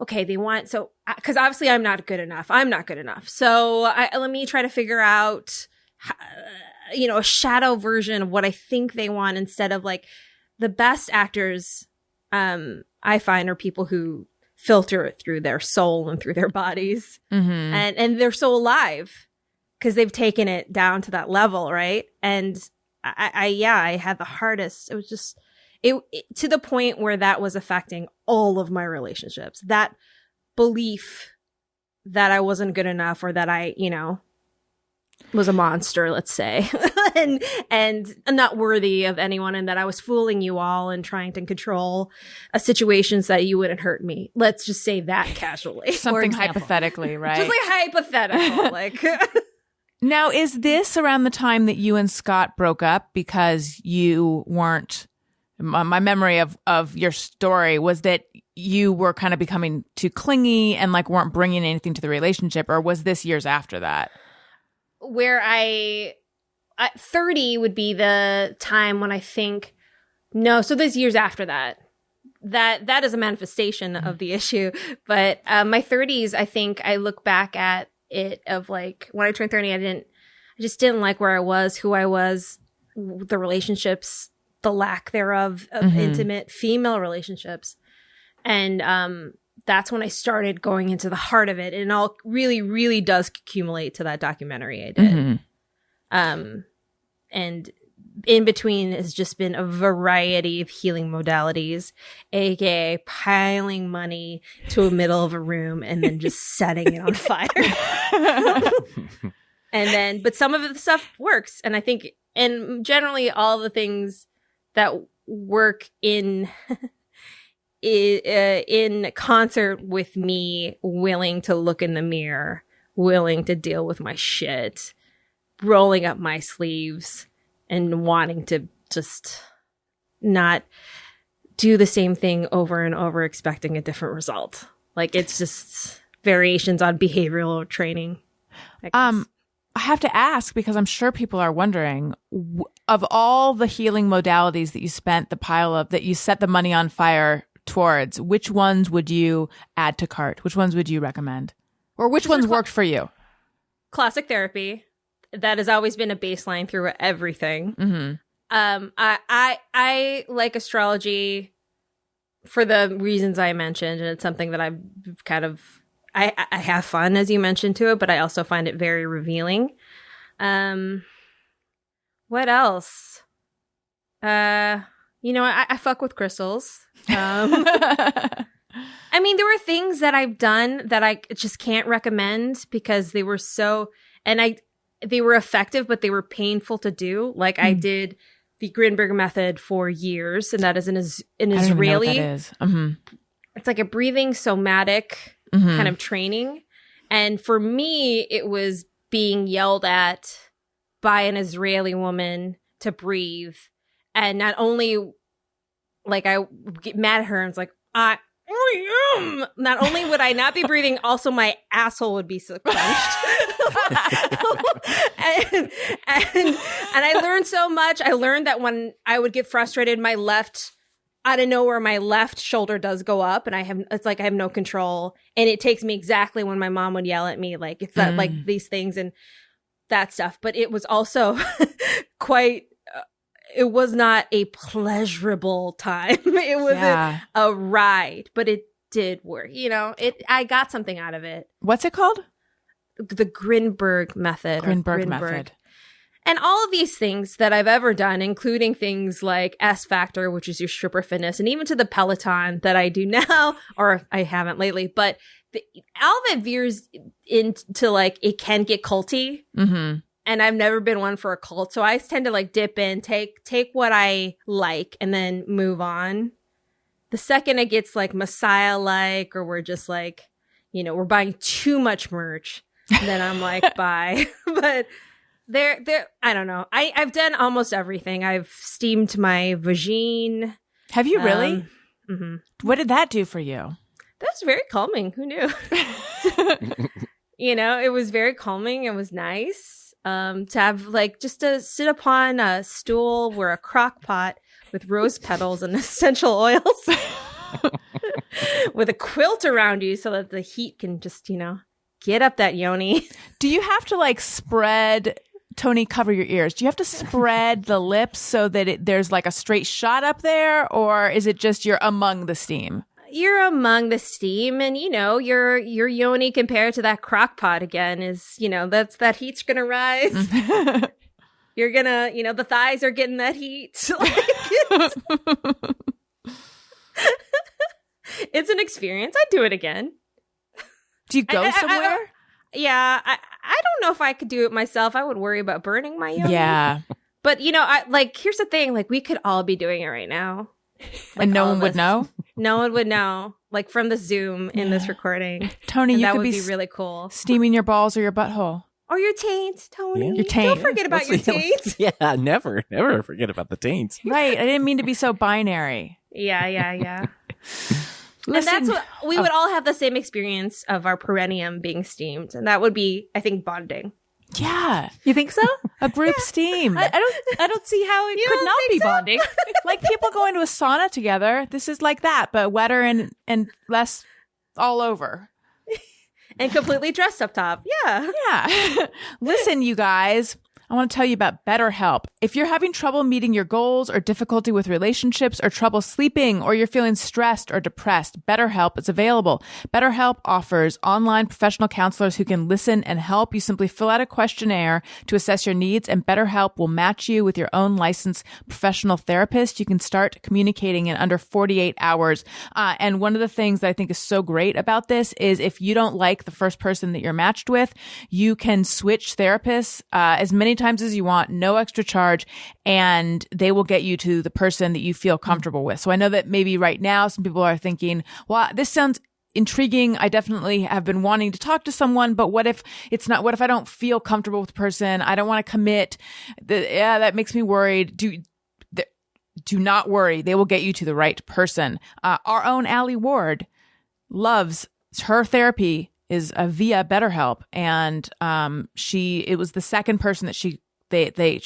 okay, they want, so, because obviously I'm not good enough. I'm not good enough. So let me try to figure out, a shadow version of what I think they want, instead of like the best actors, I find, are people who filter it through their soul and through their bodies. And they're so alive because they've taken it down to that level. Right. And I had the hardest. It was just, it to the point where that was affecting all of my relationships. That belief that I wasn't good enough, or that I, was a monster, let's say, and not worthy of anyone, and that I was fooling you all and trying to control situations that you wouldn't hurt me. Let's just say that casually. Something hypothetically, right? Just like hypothetical, like. Now, is this around the time that you and Scott broke up because you weren't? My memory of your story was that you were kind of becoming too clingy and like weren't bringing anything to the relationship, or was this years after that? Where 30 would be the time when I think, no, so there's years after that. That is a manifestation of the issue. But my 30s, I think I look back at it of like, when I turned 30, I just didn't like where I was, who I was, the relationships, the lack thereof of intimate female relationships. And that's when I started going into the heart of it. And it all really, really does accumulate to that documentary I did. And in between has just been a variety of healing modalities, aka piling money to the middle of a room and then just setting it on fire. And then, but some of the stuff works. And I think, and generally all the things that work in concert with me willing to look in the mirror, willing to deal with my shit, rolling up my sleeves, and wanting to just not do the same thing over and over, expecting a different result. Like, it's just variations on behavioral training. I have to ask, because I'm sure people are wondering, of all the healing modalities that you spent the pile of, that you set the money on fire towards, which ones would you add to cart? Which ones would you recommend? Or which ones worked for you? Classic therapy. That has always been a baseline through everything. I like astrology for the reasons I mentioned, and it's something that I've kind of, I have fun, as you mentioned, to it, but I also find it very revealing. What else? I fuck with crystals. I mean, there were things that I've done that I just can't recommend because they were so, they were effective, but they were painful to do. Like I did the Greenberg Method for years, and that is an Israeli. I don't even know what that is. Mm-hmm. It's like a breathing somatic kind of training. And for me, it was being yelled at by an Israeli woman to breathe. And not only, like, I would get mad at her and it's like, not only would I not be breathing, also my asshole would be so clenched. and I learned so much. I learned that when I would get frustrated, my left, out of nowhere, my left shoulder does go up, and it's like I have no control. And it takes me exactly when my mom would yell at me, like it's that, like these things and that stuff. But it was also quite. It was not a pleasurable time. It was a ride, but it did work. I got something out of it. What's it called? The Grindberg Method. Greenberg Method. And all of these things that I've ever done, including things like S Factor, which is your stripper fitness, and even to the Peloton that I do now, or I haven't lately, but all of it veers into like, it can get culty. Mm-hmm. And I've never been one for a cult. So I tend to like dip in, take what I like, and then move on. The second it gets like Messiah-like, or we're just like, we're buying too much merch, then I'm like, bye. But I don't know. I've done almost everything. I've steamed my vagine. Have you really? Mhm. What did that do for you? That was very calming. Who knew? It was very calming. It was nice to have just to sit upon a stool or a crock pot with rose petals and essential oils with a quilt around you so that the heat can just, get up that yoni. Do you have to spread, Tony, cover your ears. Do you have to spread the lips so that there's a straight shot up there? Or is it just you're among the steam? You're among the steam, and your yoni compared to that crock pot again is that heat's gonna rise. You're gonna the thighs are getting that heat. It's an experience. I'd do it again. Do you go somewhere? I don't know if I could do it myself. I would worry about burning my yoni. Yeah, but here's the thing: we could all be doing it right now. And no one would know? No one would know, from the Zoom in this recording. Tony, and you that could would be be really cool. Steaming your balls or your butthole. Or your taint, Tony. Yeah. Your taint. Don't forget about your taint. Yeah, never forget about the taints. Right. I didn't mean to be so binary. Yeah. Listen, And that's what we would all have the same experience of our perineum being steamed. And that would be, I think, bonding. Yeah. You think so? A group steam. I don't see how it could not be bonding. Like people go into a sauna together. This is like that, but wetter and less all over. And completely dressed up top. Yeah. Yeah. Listen, you guys, I want to tell you about BetterHelp. If you're having trouble meeting your goals or difficulty with relationships or trouble sleeping or you're feeling stressed or depressed, BetterHelp is available. BetterHelp offers online professional counselors who can listen and help. You simply fill out a questionnaire to assess your needs, and BetterHelp will match you with your own licensed professional therapist. You can start communicating in under 48 hours. And one of the things that I think is so great about this is if you don't like the first person that you're matched with, you can switch therapists as many times as you want, no extra charge, and they will get you to the person that you feel comfortable with. So I know that maybe right now some people are thinking, well, this sounds intriguing. I definitely have been wanting to talk to someone, but what if I don't feel comfortable with the person? I don't want to commit. That makes me worried. Do not worry. They will get you to the right person. Our own Allie Ward loves her therapy is via BetterHelp, and it was the second person that she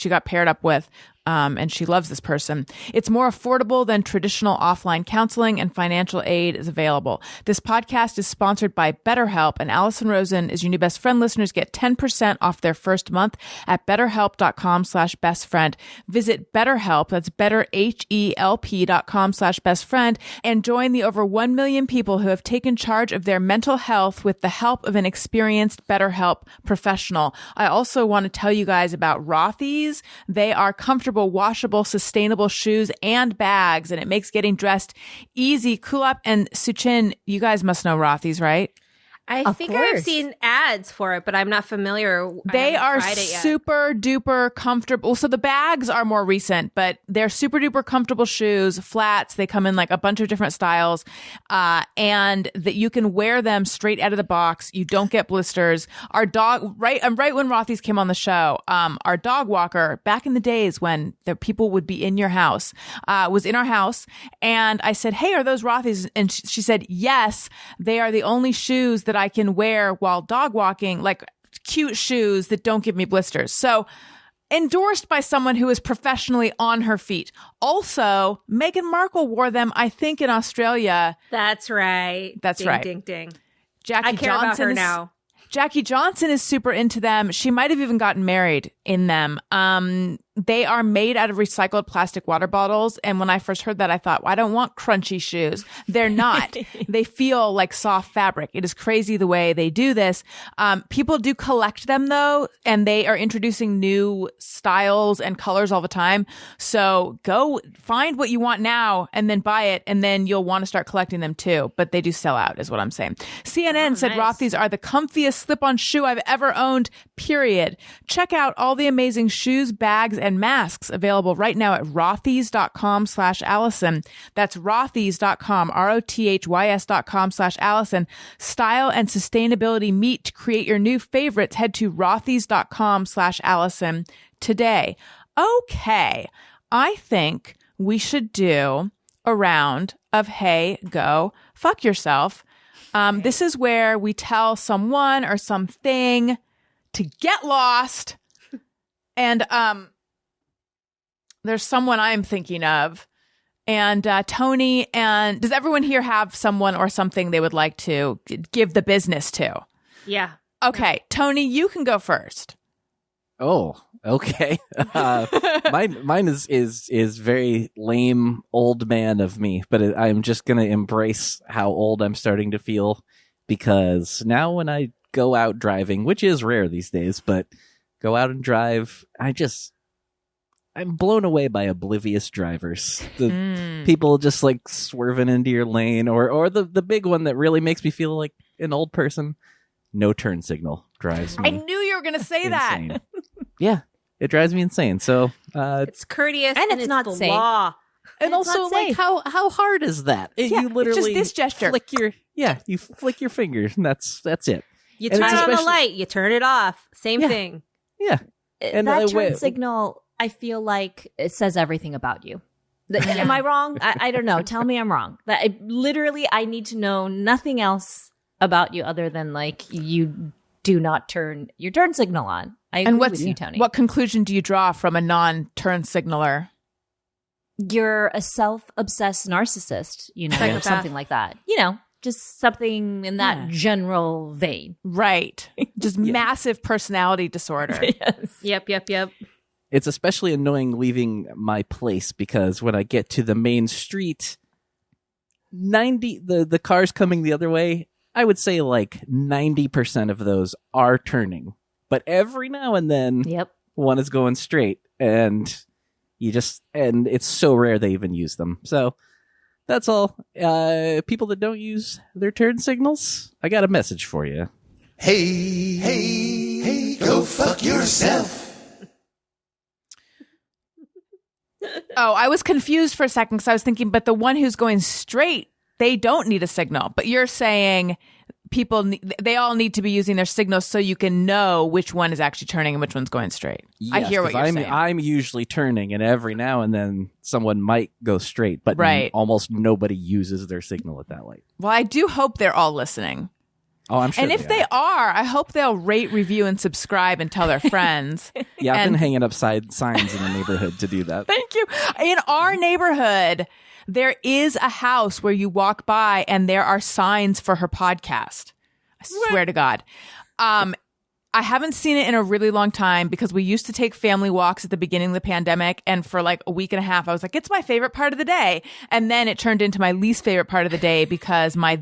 got paired up with, and she loves this person. It's more affordable than traditional offline counseling, and financial aid is available. This podcast is sponsored by BetterHelp, and Alison Rosen is your new best friend. Listeners get 10% off their first month at betterhelp.com/bestfriend. Visit BetterHelp, that's betterhelp.com/bestfriend, and join the over 1 million people who have taken charge of their mental health with the help of an experienced BetterHelp professional. I also want to tell you guys about Rothy's. They are comfortable, washable, sustainable shoes and bags, and it makes getting dressed easy. Kulap and SuChin, you guys must know Rothy's, right? I think course. I've seen ads for it, but I'm not familiar. They are tried it yet. super duper comfortable. So the bags are more recent, but they're super duper comfortable shoes, flats. They come in a bunch of different styles, and that you can wear them straight out of the box. You don't get blisters. Our dog, right when Rothy's came on the show, our dog walker, back in the days when the people would be in your house, was in our house, and I said, "Hey, are those Rothy's?" And she said, "Yes, they are the only shoes that I can wear while dog walking, cute shoes that don't give me blisters." So endorsed by someone who is professionally on her feet. Also, Meghan Markle wore them, I think, in Australia. That's right. That's ding, right. Ding, ding. Jackie I care Johnson about her is, now. Jackie Johnson is super into them. She might have even gotten married in them. They are made out of recycled plastic water bottles. And when I first heard that, I thought, well, I don't want crunchy shoes. They're not. They feel like soft fabric. It is crazy the way they do this. People do collect them though, and they are introducing new styles and colors all the time. So go find what you want now and then buy it, and then you'll want to start collecting them too. But they do sell out is what I'm saying. CNN said nice. Rothy's are the comfiest slip-on shoe I've ever owned, period. Check out all all the amazing shoes, bags, and masks available right now at rothys.com/Allison. That's rothys.com, rothys.com/Allison. Style and sustainability meet to create your new favorites. Head to rothys.com/Allison today. Okay, I think we should do a round of Hey, Go, Fuck Yourself. This is where we tell someone or something to get lost. And there's someone I'm thinking of. And Tony, and does everyone here have someone or something they would like to give the business to? Yeah. Okay, Tony, you can go first. Oh, okay. Mine is very lame old man of me, but I'm just gonna embrace how old I'm starting to feel, because now when I go out driving, which is rare these days, but go out and drive, I'm blown away by oblivious drivers. The people just like swerving into your lane, or the big one that really makes me feel like an old person. No turn signal drives me. I knew you were going to say insane. that. Yeah, it drives me insane. So It's courteous And it's not the safe. law. and it's also not like safe. how hard is that? Yeah, You literally it's just this gesture. you flick your fingers, and that's it. You And turn it's on the especially- light, you turn it off. Same Yeah. thing. Yeah. And that I turn went- signal, I feel like it says everything about you. Am I wrong? I don't know. Tell me I'm wrong. I need to know nothing else about you other than like you do not turn your turn signal on. I agree with you, Tony. What conclusion do you draw from a non-turn signaler? You're a self-obsessed narcissist, or Psychopath. something like that. Just something in that general vein. Right. Just massive personality disorder. Yes. Yep. It's especially annoying leaving my place, because when I get to the main street, the cars coming the other way, I would say like 90% of those are turning. But every now and then, Yep. one is going straight, and and it's so rare they even use them. So that's all. People that don't use their turn signals, I got a message for you. Hey, go fuck yourself. Oh, I was confused for a second because I was thinking, but the one who's going straight, they don't need a signal. But you're saying they all need to be using their signals so you can know which one is actually turning and which one's going straight. I Yes, hear what 'cause you're saying. I'm usually turning, and every now and then someone might go straight, but Right. almost nobody uses their signal at that light. Well, I do hope they're all listening. Oh, I'm sure. And if they are, I hope they'll rate, review, and subscribe and tell their friends. yeah, I've and- been hanging up signs in the neighborhood to do that. Thank you. In our neighborhood, there is a house where you walk by and there are signs for her podcast. I swear to God. I haven't seen it in a really long time because we used to take family walks at the beginning of the pandemic. And for like a week and a half, I was like, it's my favorite part of the day. And then it turned into my least favorite part of the day because my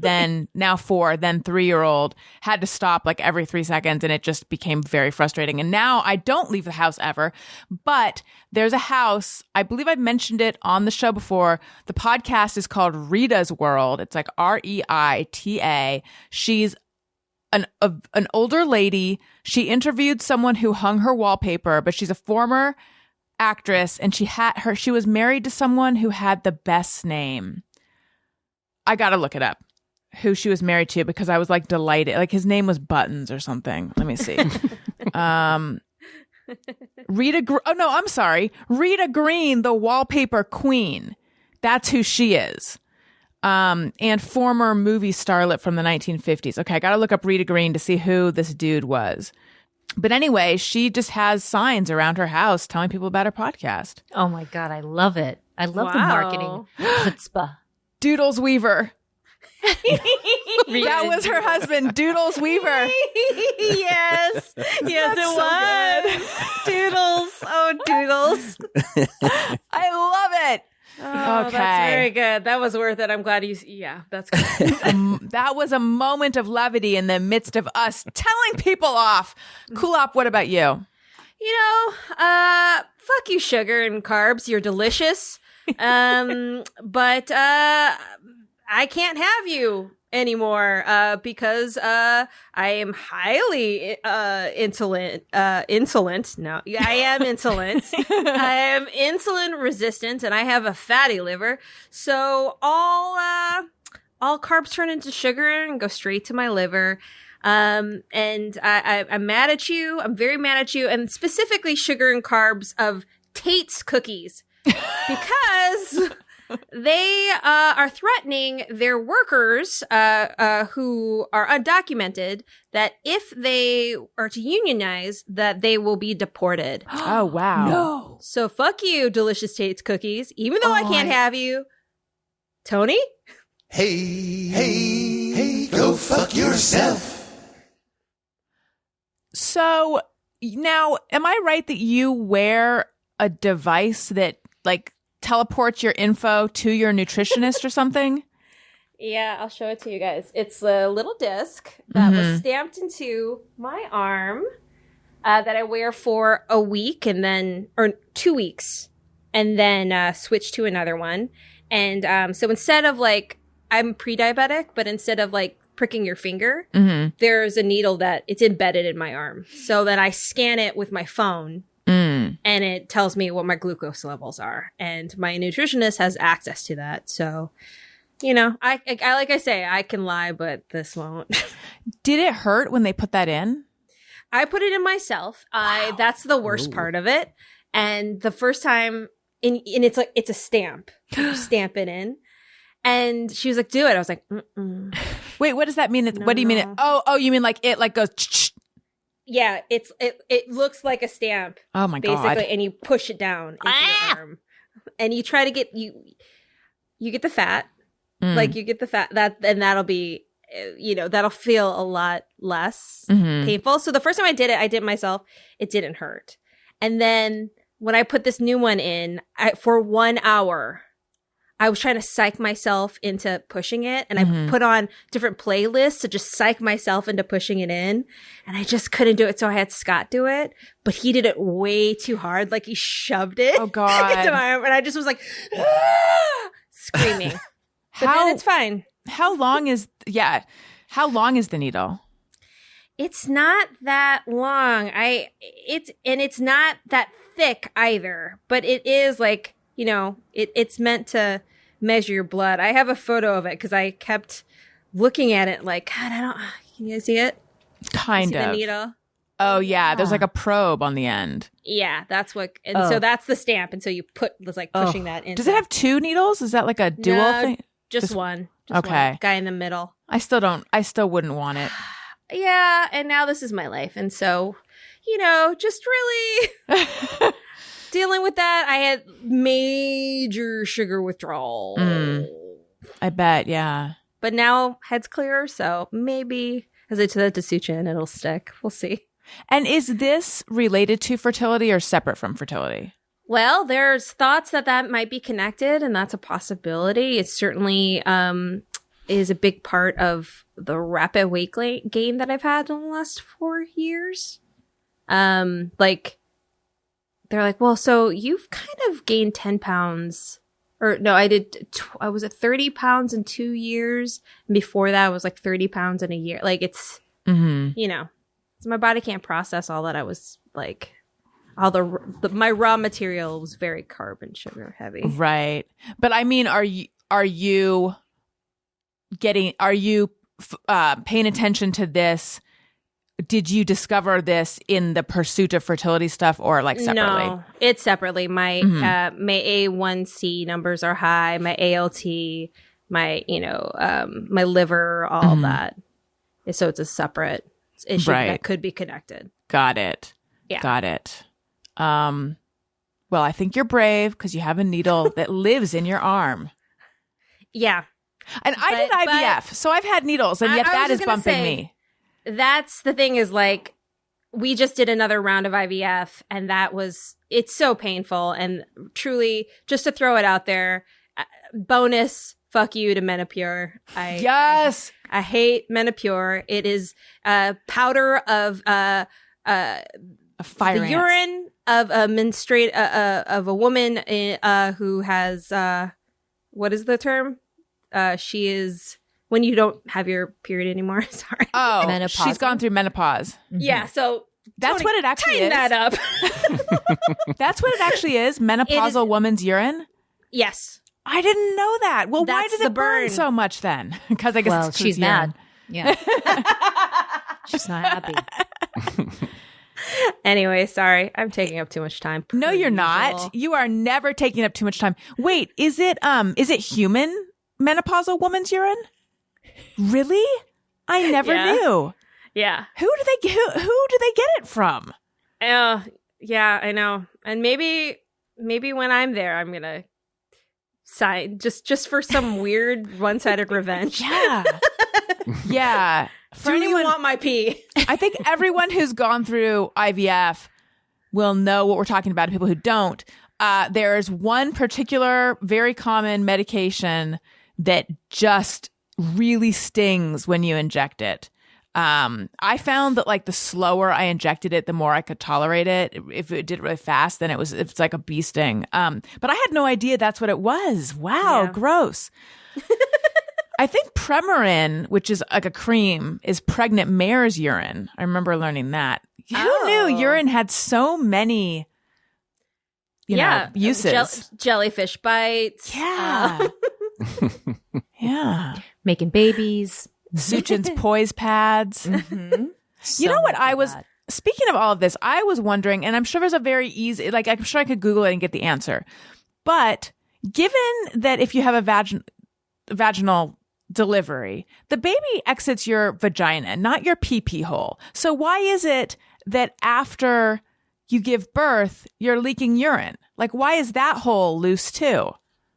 now 3-year-old had to stop like every 3 seconds. And it just became very frustrating. And now I don't leave the house ever, but there's a house. I believe I've mentioned it on the show before. The podcast is called Rita's World. It's like REITA. She's an older lady. She interviewed someone who hung her wallpaper, but she's a former actress, and she was married to someone who had the best name. I gotta look it up, who she was married to, because I was like delighted. Like his name was Buttons or something. Let me see. Rita Greene, the wallpaper queen. That's who she is. And former movie starlet from the 1950s. Okay, I gotta look up Rita Greene to see who this dude was. But anyway, she just has signs around her house telling people about her podcast. Oh my God, I love it. I love the marketing chutzpah. Doodles Weaver. That was her husband, Doodles Weaver. Yes, it was. Doodles. Oh, Doodles. I love it. Oh, Okay. That's very good. That was worth it. I'm glad that's good. That was a moment of levity in the midst of us telling people off. Kulap, what about you? Fuck you, sugar and carbs. You're delicious. But I can't have you. anymore because I am highly insolent. No, I am insolent. I am insulin resistant, and I have a fatty liver. So all carbs turn into sugar and go straight to my liver. And I'm mad at you. I'm very mad at you, and specifically sugar and carbs of Tate's cookies because they are threatening their workers who are undocumented that if they are to unionize, that they will be deported. Oh, wow. No. So fuck you, Delicious Tate's cookies. Even though I can't have you. Tony? Hey, go fuck yourself. So now, am I right that you wear a device that like teleports your info to your nutritionist or something? Yeah, I'll show it to you guys. It's a little disc that was stamped into my arm that I wear for a week or 2 weeks and then switch to another one. And so instead of like, I'm pre-diabetic, but instead of like pricking your finger, there's a needle that it's embedded in my arm. So then I scan it with my phone and it tells me what my glucose levels are. And my nutritionist has access to that. So, you know, I like I say, I can lie, but this won't. Did it hurt when they put that in? I put it in myself. Wow. That's the worst part of it. And the first time, and it's like, it's a stamp. You stamp it in. And she was like, do it. I was like, mm-mm. Wait, what does that mean? No, What do you mean? no. Oh, you mean like it like goes. Yeah, it looks like a stamp. Oh my basically, God. and you push it down into your arm, and you try to get you get the fat, like you get the fat and that'll be, you know, that'll feel a lot less painful. So the first time I did it myself. It didn't hurt, and then when I put this new one in, for 1 hour. I was trying to psych myself into pushing it, and I put on different playlists to just psych myself into pushing it in, and I just couldn't do it. So I had Scott do it, but he did it way too hard. Like he shoved it Oh, God. into my arm, and I just was like screaming. But then it's fine. How long is the needle? It's not that long. It's not that thick either, but it is like, you know, it's meant to measure your blood. I have a photo of it because I kept looking at it like, God, can you see it? Kind see of. the needle? Oh, yeah. There's like a probe on the end. Yeah, that's what, and so that's the stamp. And so you was like pushing that in. Does it have two needles? Is that like a dual thing? Just one. Just okay. One. Guy in the middle. I still wouldn't want it. Yeah, and now this is my life. And so, you know, just really dealing with that. I had major sugar withdrawal. I bet, yeah. But now head's clear, so maybe as I tell that to SuChin, it'll stick. We'll see. And is this related to fertility or separate from fertility? Well, there's thoughts that might be connected, and that's a possibility. It certainly is a big part of the rapid weight gain that I've had in the last 4 years. Like, they're like, well, so you've kind of gained 10 pounds. Or no, I was at 30 pounds in 2 years. And before that, I was like 30 pounds in a year. Like, it's, you know, so my body can't process all that. I was like, all my raw material was very carb and sugar heavy. Right. But I mean, are you paying attention to this? Did you discover this in the pursuit of fertility stuff or like separately? No, it's separately. My my A1C numbers are high. My ALT, my my liver, all that. So it's a separate issue that could be connected. Got it. Yeah. Got it. Well, I think you're brave because you have a needle that lives in your arm. Yeah. And I did IVF, so I've had needles, and yet that is bumping me. That's the thing is like, we just did another round of IVF and it's so painful, and truly just to throw it out there, bonus, fuck you to Menopur. Yes. I hate Menopur. It is powder of A fire the ants. urine of a woman who has, what is the term? She is when you don't have your period anymore. Sorry. Oh, Menopausal? she's gone through menopause. Yeah. So That's Tony, what it actually tighten is. that up. That's what it actually is. Menopausal woman's urine. Yes. I didn't know that. Well, why That's did the it burn burn. so much then? Because I guess Well, it's 'cause she's it's urine. mad. Yeah. She's not happy. Anyway, sorry. I'm taking up too much time. No, per you're usual. not. You are never taking up too much time. Wait, is it human menopausal woman's urine? Really? I never Yeah. knew. Yeah. Who do they get it from? Yeah, I know. And maybe when I'm there, I'm gonna sign just for some weird one-sided revenge. Yeah. Yeah. For Do anyone, you want my pee? I think everyone who's gone through IVF will know what we're talking about. People who don't, there's one particular very common medication that just really stings when you inject it. I found that like the slower I injected it, the more I could tolerate it. If it did it really fast, then it's like a bee sting. But I had no idea that's what it was. Wow, Yeah. gross. I think Premarin, which is like a cream, is pregnant mare's urine. I remember learning that. Who knew urine had so many, you know, uses? Jellyfish bites. Yeah. Yeah. Making babies. SuChin's poise pads. Mm-hmm. You know what speaking of all of this, I was wondering, and I'm sure there's a very easy, like I'm sure I could Google it and get the answer. But given that if you have a vaginal delivery, the baby exits your vagina, not your pee-pee hole. So why is it that after you give birth, you're leaking urine? Like, why is that hole loose too?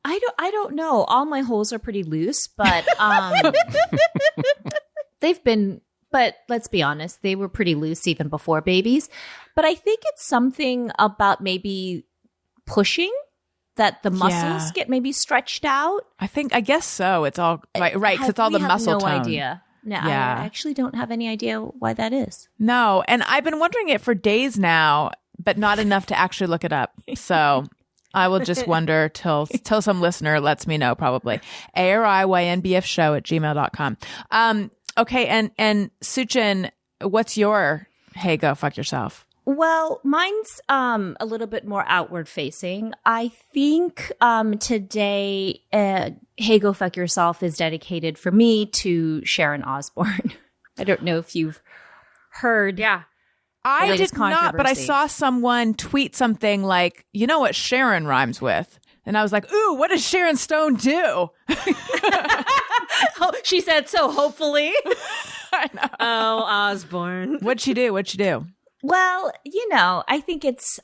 I don't know. All my holes are pretty loose, but but let's be honest, they were pretty loose even before babies. But I think it's something about maybe pushing that the muscles get maybe stretched out. I guess so. It's all right, because it's all the muscle no tone. idea. No, Yeah. I actually don't have any idea why that is. No, and I've been wondering it for days now, but not enough to actually look it up. So I will just wonder till some listener lets me know, probably. ariynbfshow@gmail.com. Okay, and SuChin, what's your hey go fuck yourself? Well, mine's a little bit more outward facing. I think today, Hey Go Fuck Yourself is dedicated for me to Sharon Osbourne. I don't know if you've heard. Yeah. I latest did not, but I controversy. saw someone tweet something like, you know what Sharon rhymes with? And I was like, ooh, what does Sharon Stone do? Oh, she said so. Hopefully. I know. Oh, Osborne. What'd she do? Well, you know, I think it's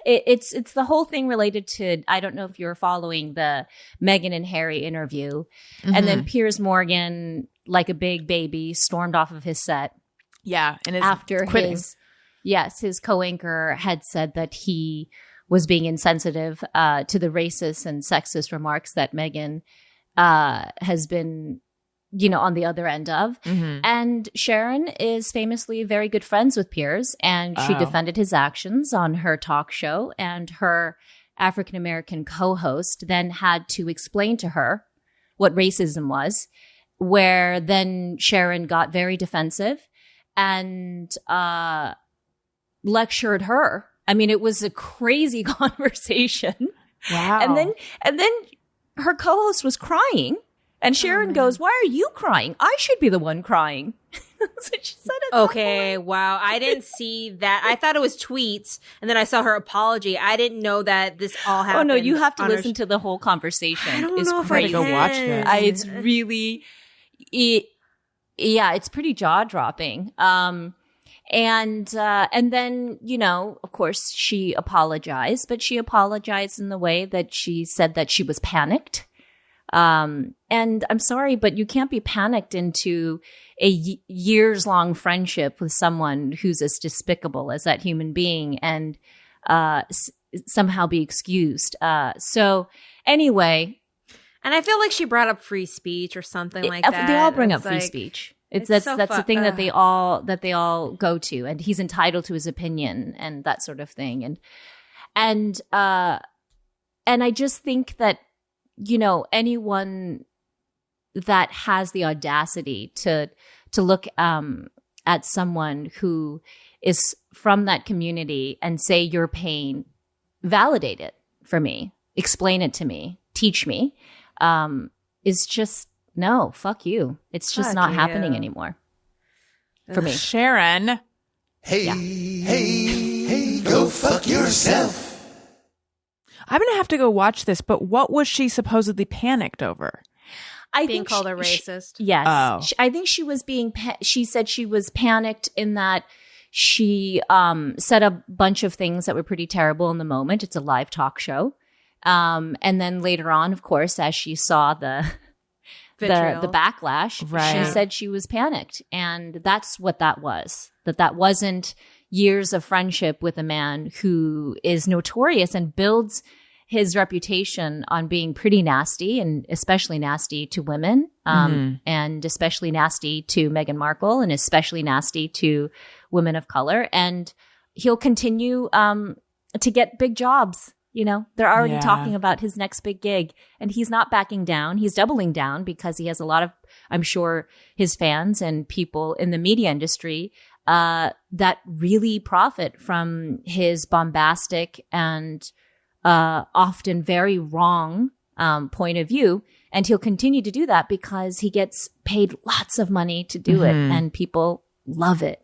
the whole thing related to, I don't know if you're following the Meghan and Harry interview. And then Piers Morgan, like a big baby, stormed off of his set. Yeah, and it's After quitting. his co-anchor had said that he was being insensitive to the racist and sexist remarks that Meghan has been, you know, on the other end of. And Sharon is famously very good friends with Piers, and she defended his actions on her talk show, and her African-American co-host then had to explain to her what racism was, where then Sharon got very defensive and lectured her. I mean, it was a crazy conversation. Wow. And then her co-host was crying. And Sharon goes, "Why are you crying? I should be the one crying." So she said it. Okay, wow. I didn't see that. I thought it was tweets, and then I saw her apology. I didn't know that this all happened. Oh no, you have to on her listen to the whole conversation. I don't It's know if crazy. I Go can. watch this. It's really, it's pretty jaw dropping. And then, you know, of course, she apologized, but she apologized in the way that she said that she was panicked. And I'm sorry, but you can't be panicked into a years long friendship with someone who's as despicable as that human being and somehow be excused. So anyway. And I feel like she brought up free speech or something like that. They all bring It's up free like- speach. it's That's so the thing that they all go to, and he's entitled to his opinion and that sort of thing. And I just think that, you know, anyone that has the audacity to look at someone who is from that community and say your pain, validate it for me, explain it to me, teach me, is just, no, fuck you. It's just not happening anymore for me. Sharon. Hey, go fuck yourself. I'm going to have to go watch this, but what was she supposedly panicked over? I Being think called a racist. Yes. Oh. I think she was she said she was panicked in that she said a bunch of things that were pretty terrible in the moment. It's a live talk show. And then later on, of course, as she saw the backlash, Right. she said she was panicked. And that's what that was. That wasn't years of friendship with a man who is notorious and builds his reputation on being pretty nasty, and especially nasty to women, and especially nasty to Meghan Markle, and especially nasty to women of color. And he'll continue to get big jobs. You know, they're already talking about his next big gig, and he's not backing down. He's doubling down because he has a lot of, I'm sure, his fans and people in the media industry that really profit from his bombastic and often very wrong point of view. And he'll continue to do that because he gets paid lots of money to do it, and people love it.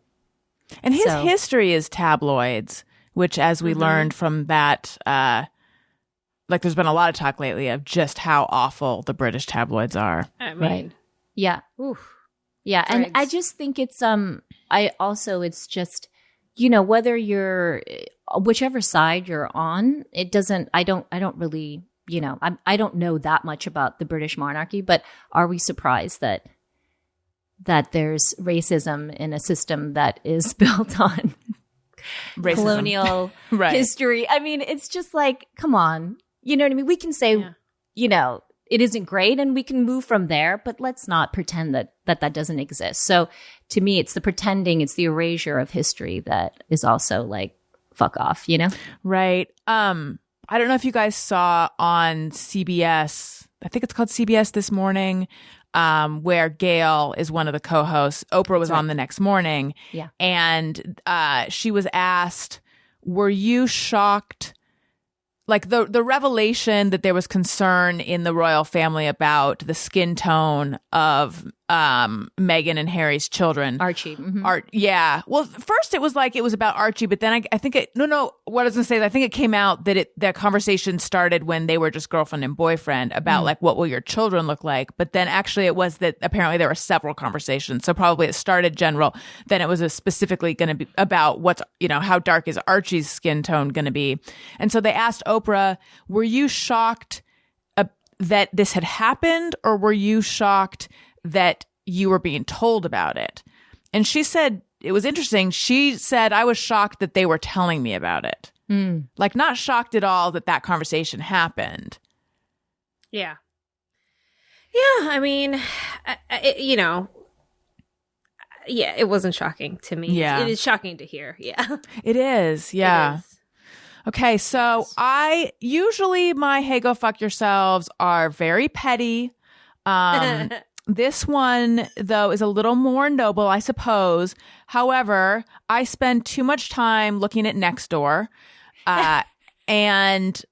And his history is tabloids, which, as we learned from that, like there's been a lot of talk lately of just how awful the British tabloids are. I mean, Right. Yeah. oof. Yeah. And I Dregs. just think it's, it's just, you know, whether you're, whichever side you're on, it doesn't, I don't really, you know, I don't know that much about the British monarchy, but are we surprised that there's racism in a system that is built on Racism. colonial Right. history? I mean, it's just like, come on. You know what I mean? We can say, you know, it isn't great and we can move from there, but let's not pretend that doesn't exist. So to me, it's the pretending, it's the erasure of history that is also like, fuck off, you know? Right. I don't know if you guys saw on CBS, I think it's called CBS This Morning, where Gail is one of the co-hosts. Oprah was on the next morning. Yeah. And she was asked, were you shocked? Like the revelation that there was concern in the royal family about the skin tone of Meghan and Harry's children. Archie. Mhm. Yeah. Well, first it was like it was about Archie, but then I think what I was going to say, I think it came out that that conversation started when they were just girlfriend and boyfriend about like, what will your children look like? But then actually it was that apparently there were several conversations. So probably it started general. Then it was specifically going to be about what's, you know, how dark is Archie's skin tone going to be? And so they asked Oprah, were you shocked that this had happened, or were you shocked that you were being told about it? And she said, it was interesting. She said, I was shocked that they were telling me about it. Like, not shocked at all that conversation happened. Yeah. Yeah. I mean, you know, yeah, it wasn't shocking to me. Yeah. It is shocking to hear. Yeah. It is. Yeah. It is. Okay. So usually my hey, go fuck yourselves are very petty. This one, though, is a little more noble, I suppose. However, I spend too much time looking at Nextdoor. And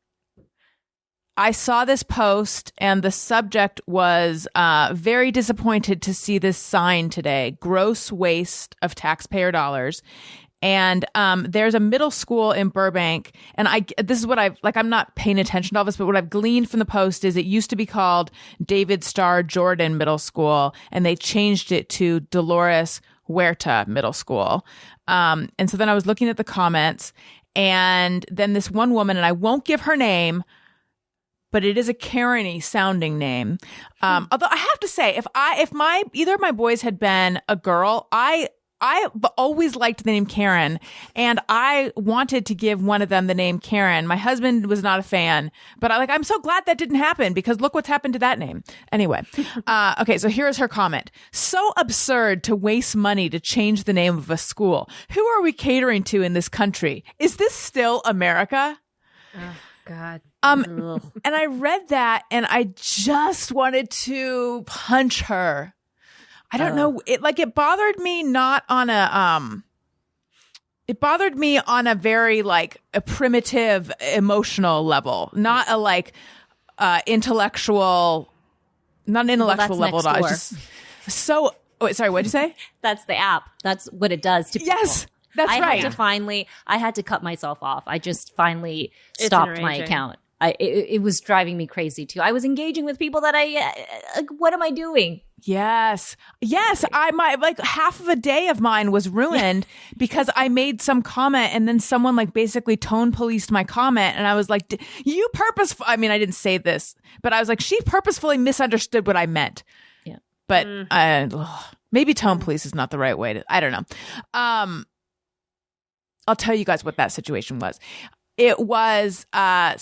I saw this post, and the subject was very disappointed to see this sign today: gross waste of taxpayer dollars. And there's a middle school in Burbank, and this is what I'm not paying attention to all this, but what I've gleaned from the post is it used to be called David Starr Jordan Middle School, and they changed it to Dolores Huerta Middle School. And so then I was looking at the comments, and then this one woman, and I won't give her name, but it is a Karen-y sounding name. Although I have to say, if either of my boys had been a girl, I always liked the name Karen, and I wanted to give one of them the name Karen. My husband was not a fan, but I'm so glad that didn't happen, because look what's happened to that name. Anyway, okay, so here is her comment. So absurd to waste money to change the name of a school. Who are we catering to in this country? Is this still America? God. Ugh. And I read that and I just wanted to punch her. I don't know. It bothered me not on a, it bothered me on a very like a primitive emotional level, not a like, intellectual, not an intellectual level. Next door. Just so, wait, sorry, what'd you say? That's the app. That's what it does to people. Yes, that's I right. I had to cut myself off. I just finally stopped my enraging. account. It was driving me crazy too. I was engaging with people that like, what am I doing? Yes. My like half of a day of mine was ruined because I made some comment and then someone like basically tone policed my comment. And I was like, you I mean, I didn't say this, but I was like, she purposefully misunderstood what I meant. Yeah. But maybe tone police is not the right way to, I don't know. I'll tell you guys what that situation was. It was an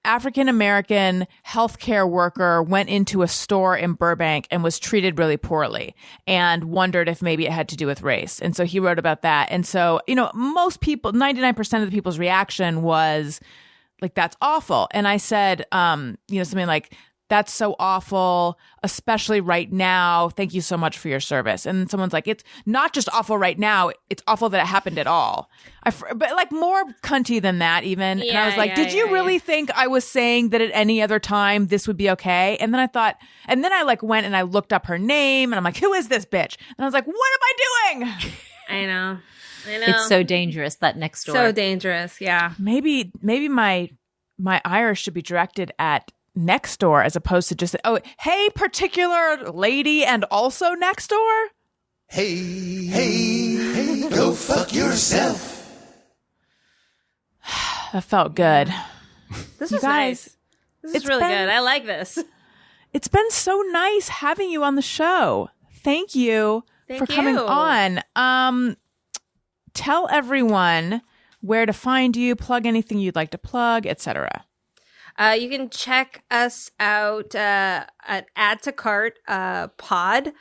African-American healthcare worker went into a store in Burbank and was treated really poorly and wondered if maybe it had to do with race. And so he wrote about that. And so, most people, 99% of the people's reaction was like, that's awful. And I said, something like, that's so awful, especially right now. Thank you so much for your service. And someone's like, it's not just awful right now. It's awful that it happened at all. But like more cunty than that even. And I was like, did you really think I was saying that at any other time this would be okay? And then I like went and I looked up her name and I'm like, who is this bitch? And I was like, what am I doing? I know. It's so dangerous, that next door. So dangerous. Yeah. Maybe my ire should be directed at next door as opposed to just, hey, particular lady and also next door. Hey, go fuck yourself. That felt good. This You was guys, nice. This is really good. I like this. It's been so nice having you on the show. Thank you for coming you. on. Tell everyone where to find you, plug anything you'd like to plug, etc. You can check us out at Add to Cart Pod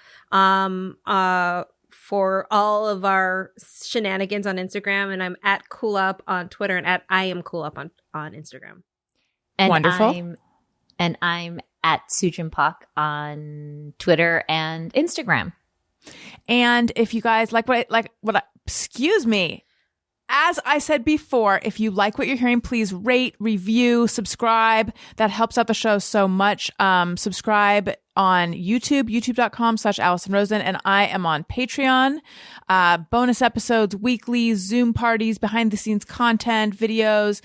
for all of our shenanigans on Instagram, and I'm at Kulap on Twitter and at I am Kulap on Instagram. And Wonderful. I'm at SuChin Pak on Twitter and Instagram. And if you guys excuse me. As I said before, if you like what you're hearing, please rate, review, subscribe. That helps out the show so much. Subscribe on YouTube, youtube.com/Alison Rosen. And I am on Patreon. Bonus episodes, weekly Zoom parties, behind the scenes content, videos.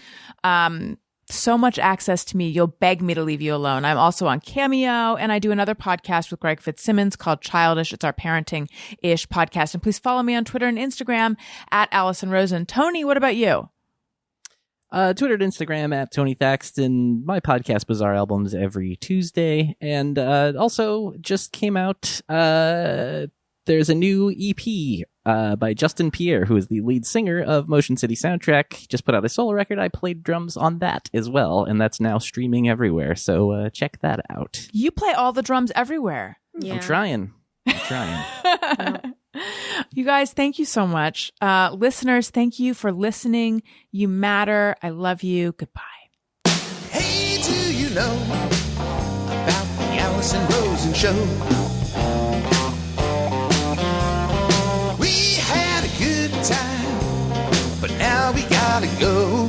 So much access to me. You'll beg me to leave you alone. I'm also on Cameo, and I do another podcast with Greg Fitzsimmons called Childish. It's our parenting-ish podcast. And please follow me on Twitter and Instagram at Alison Rosen. Tony, what about you? Twitter and Instagram at Tony Thaxton. My podcast, Bizarre Albums, every Tuesday. And also just came out, there's a new EP by Justin Pierre, who is the lead singer of Motion City Soundtrack. Just put out a solo record. I played drums on that as well, and that's now streaming everywhere. So check that out. You play all the drums everywhere. Yeah. I'm trying. You guys, thank you so much. Listeners, thank you for listening. You matter. I love you. Goodbye. Hey, do you know about the Alison Rosen Show? We had a good time, but now we gotta go.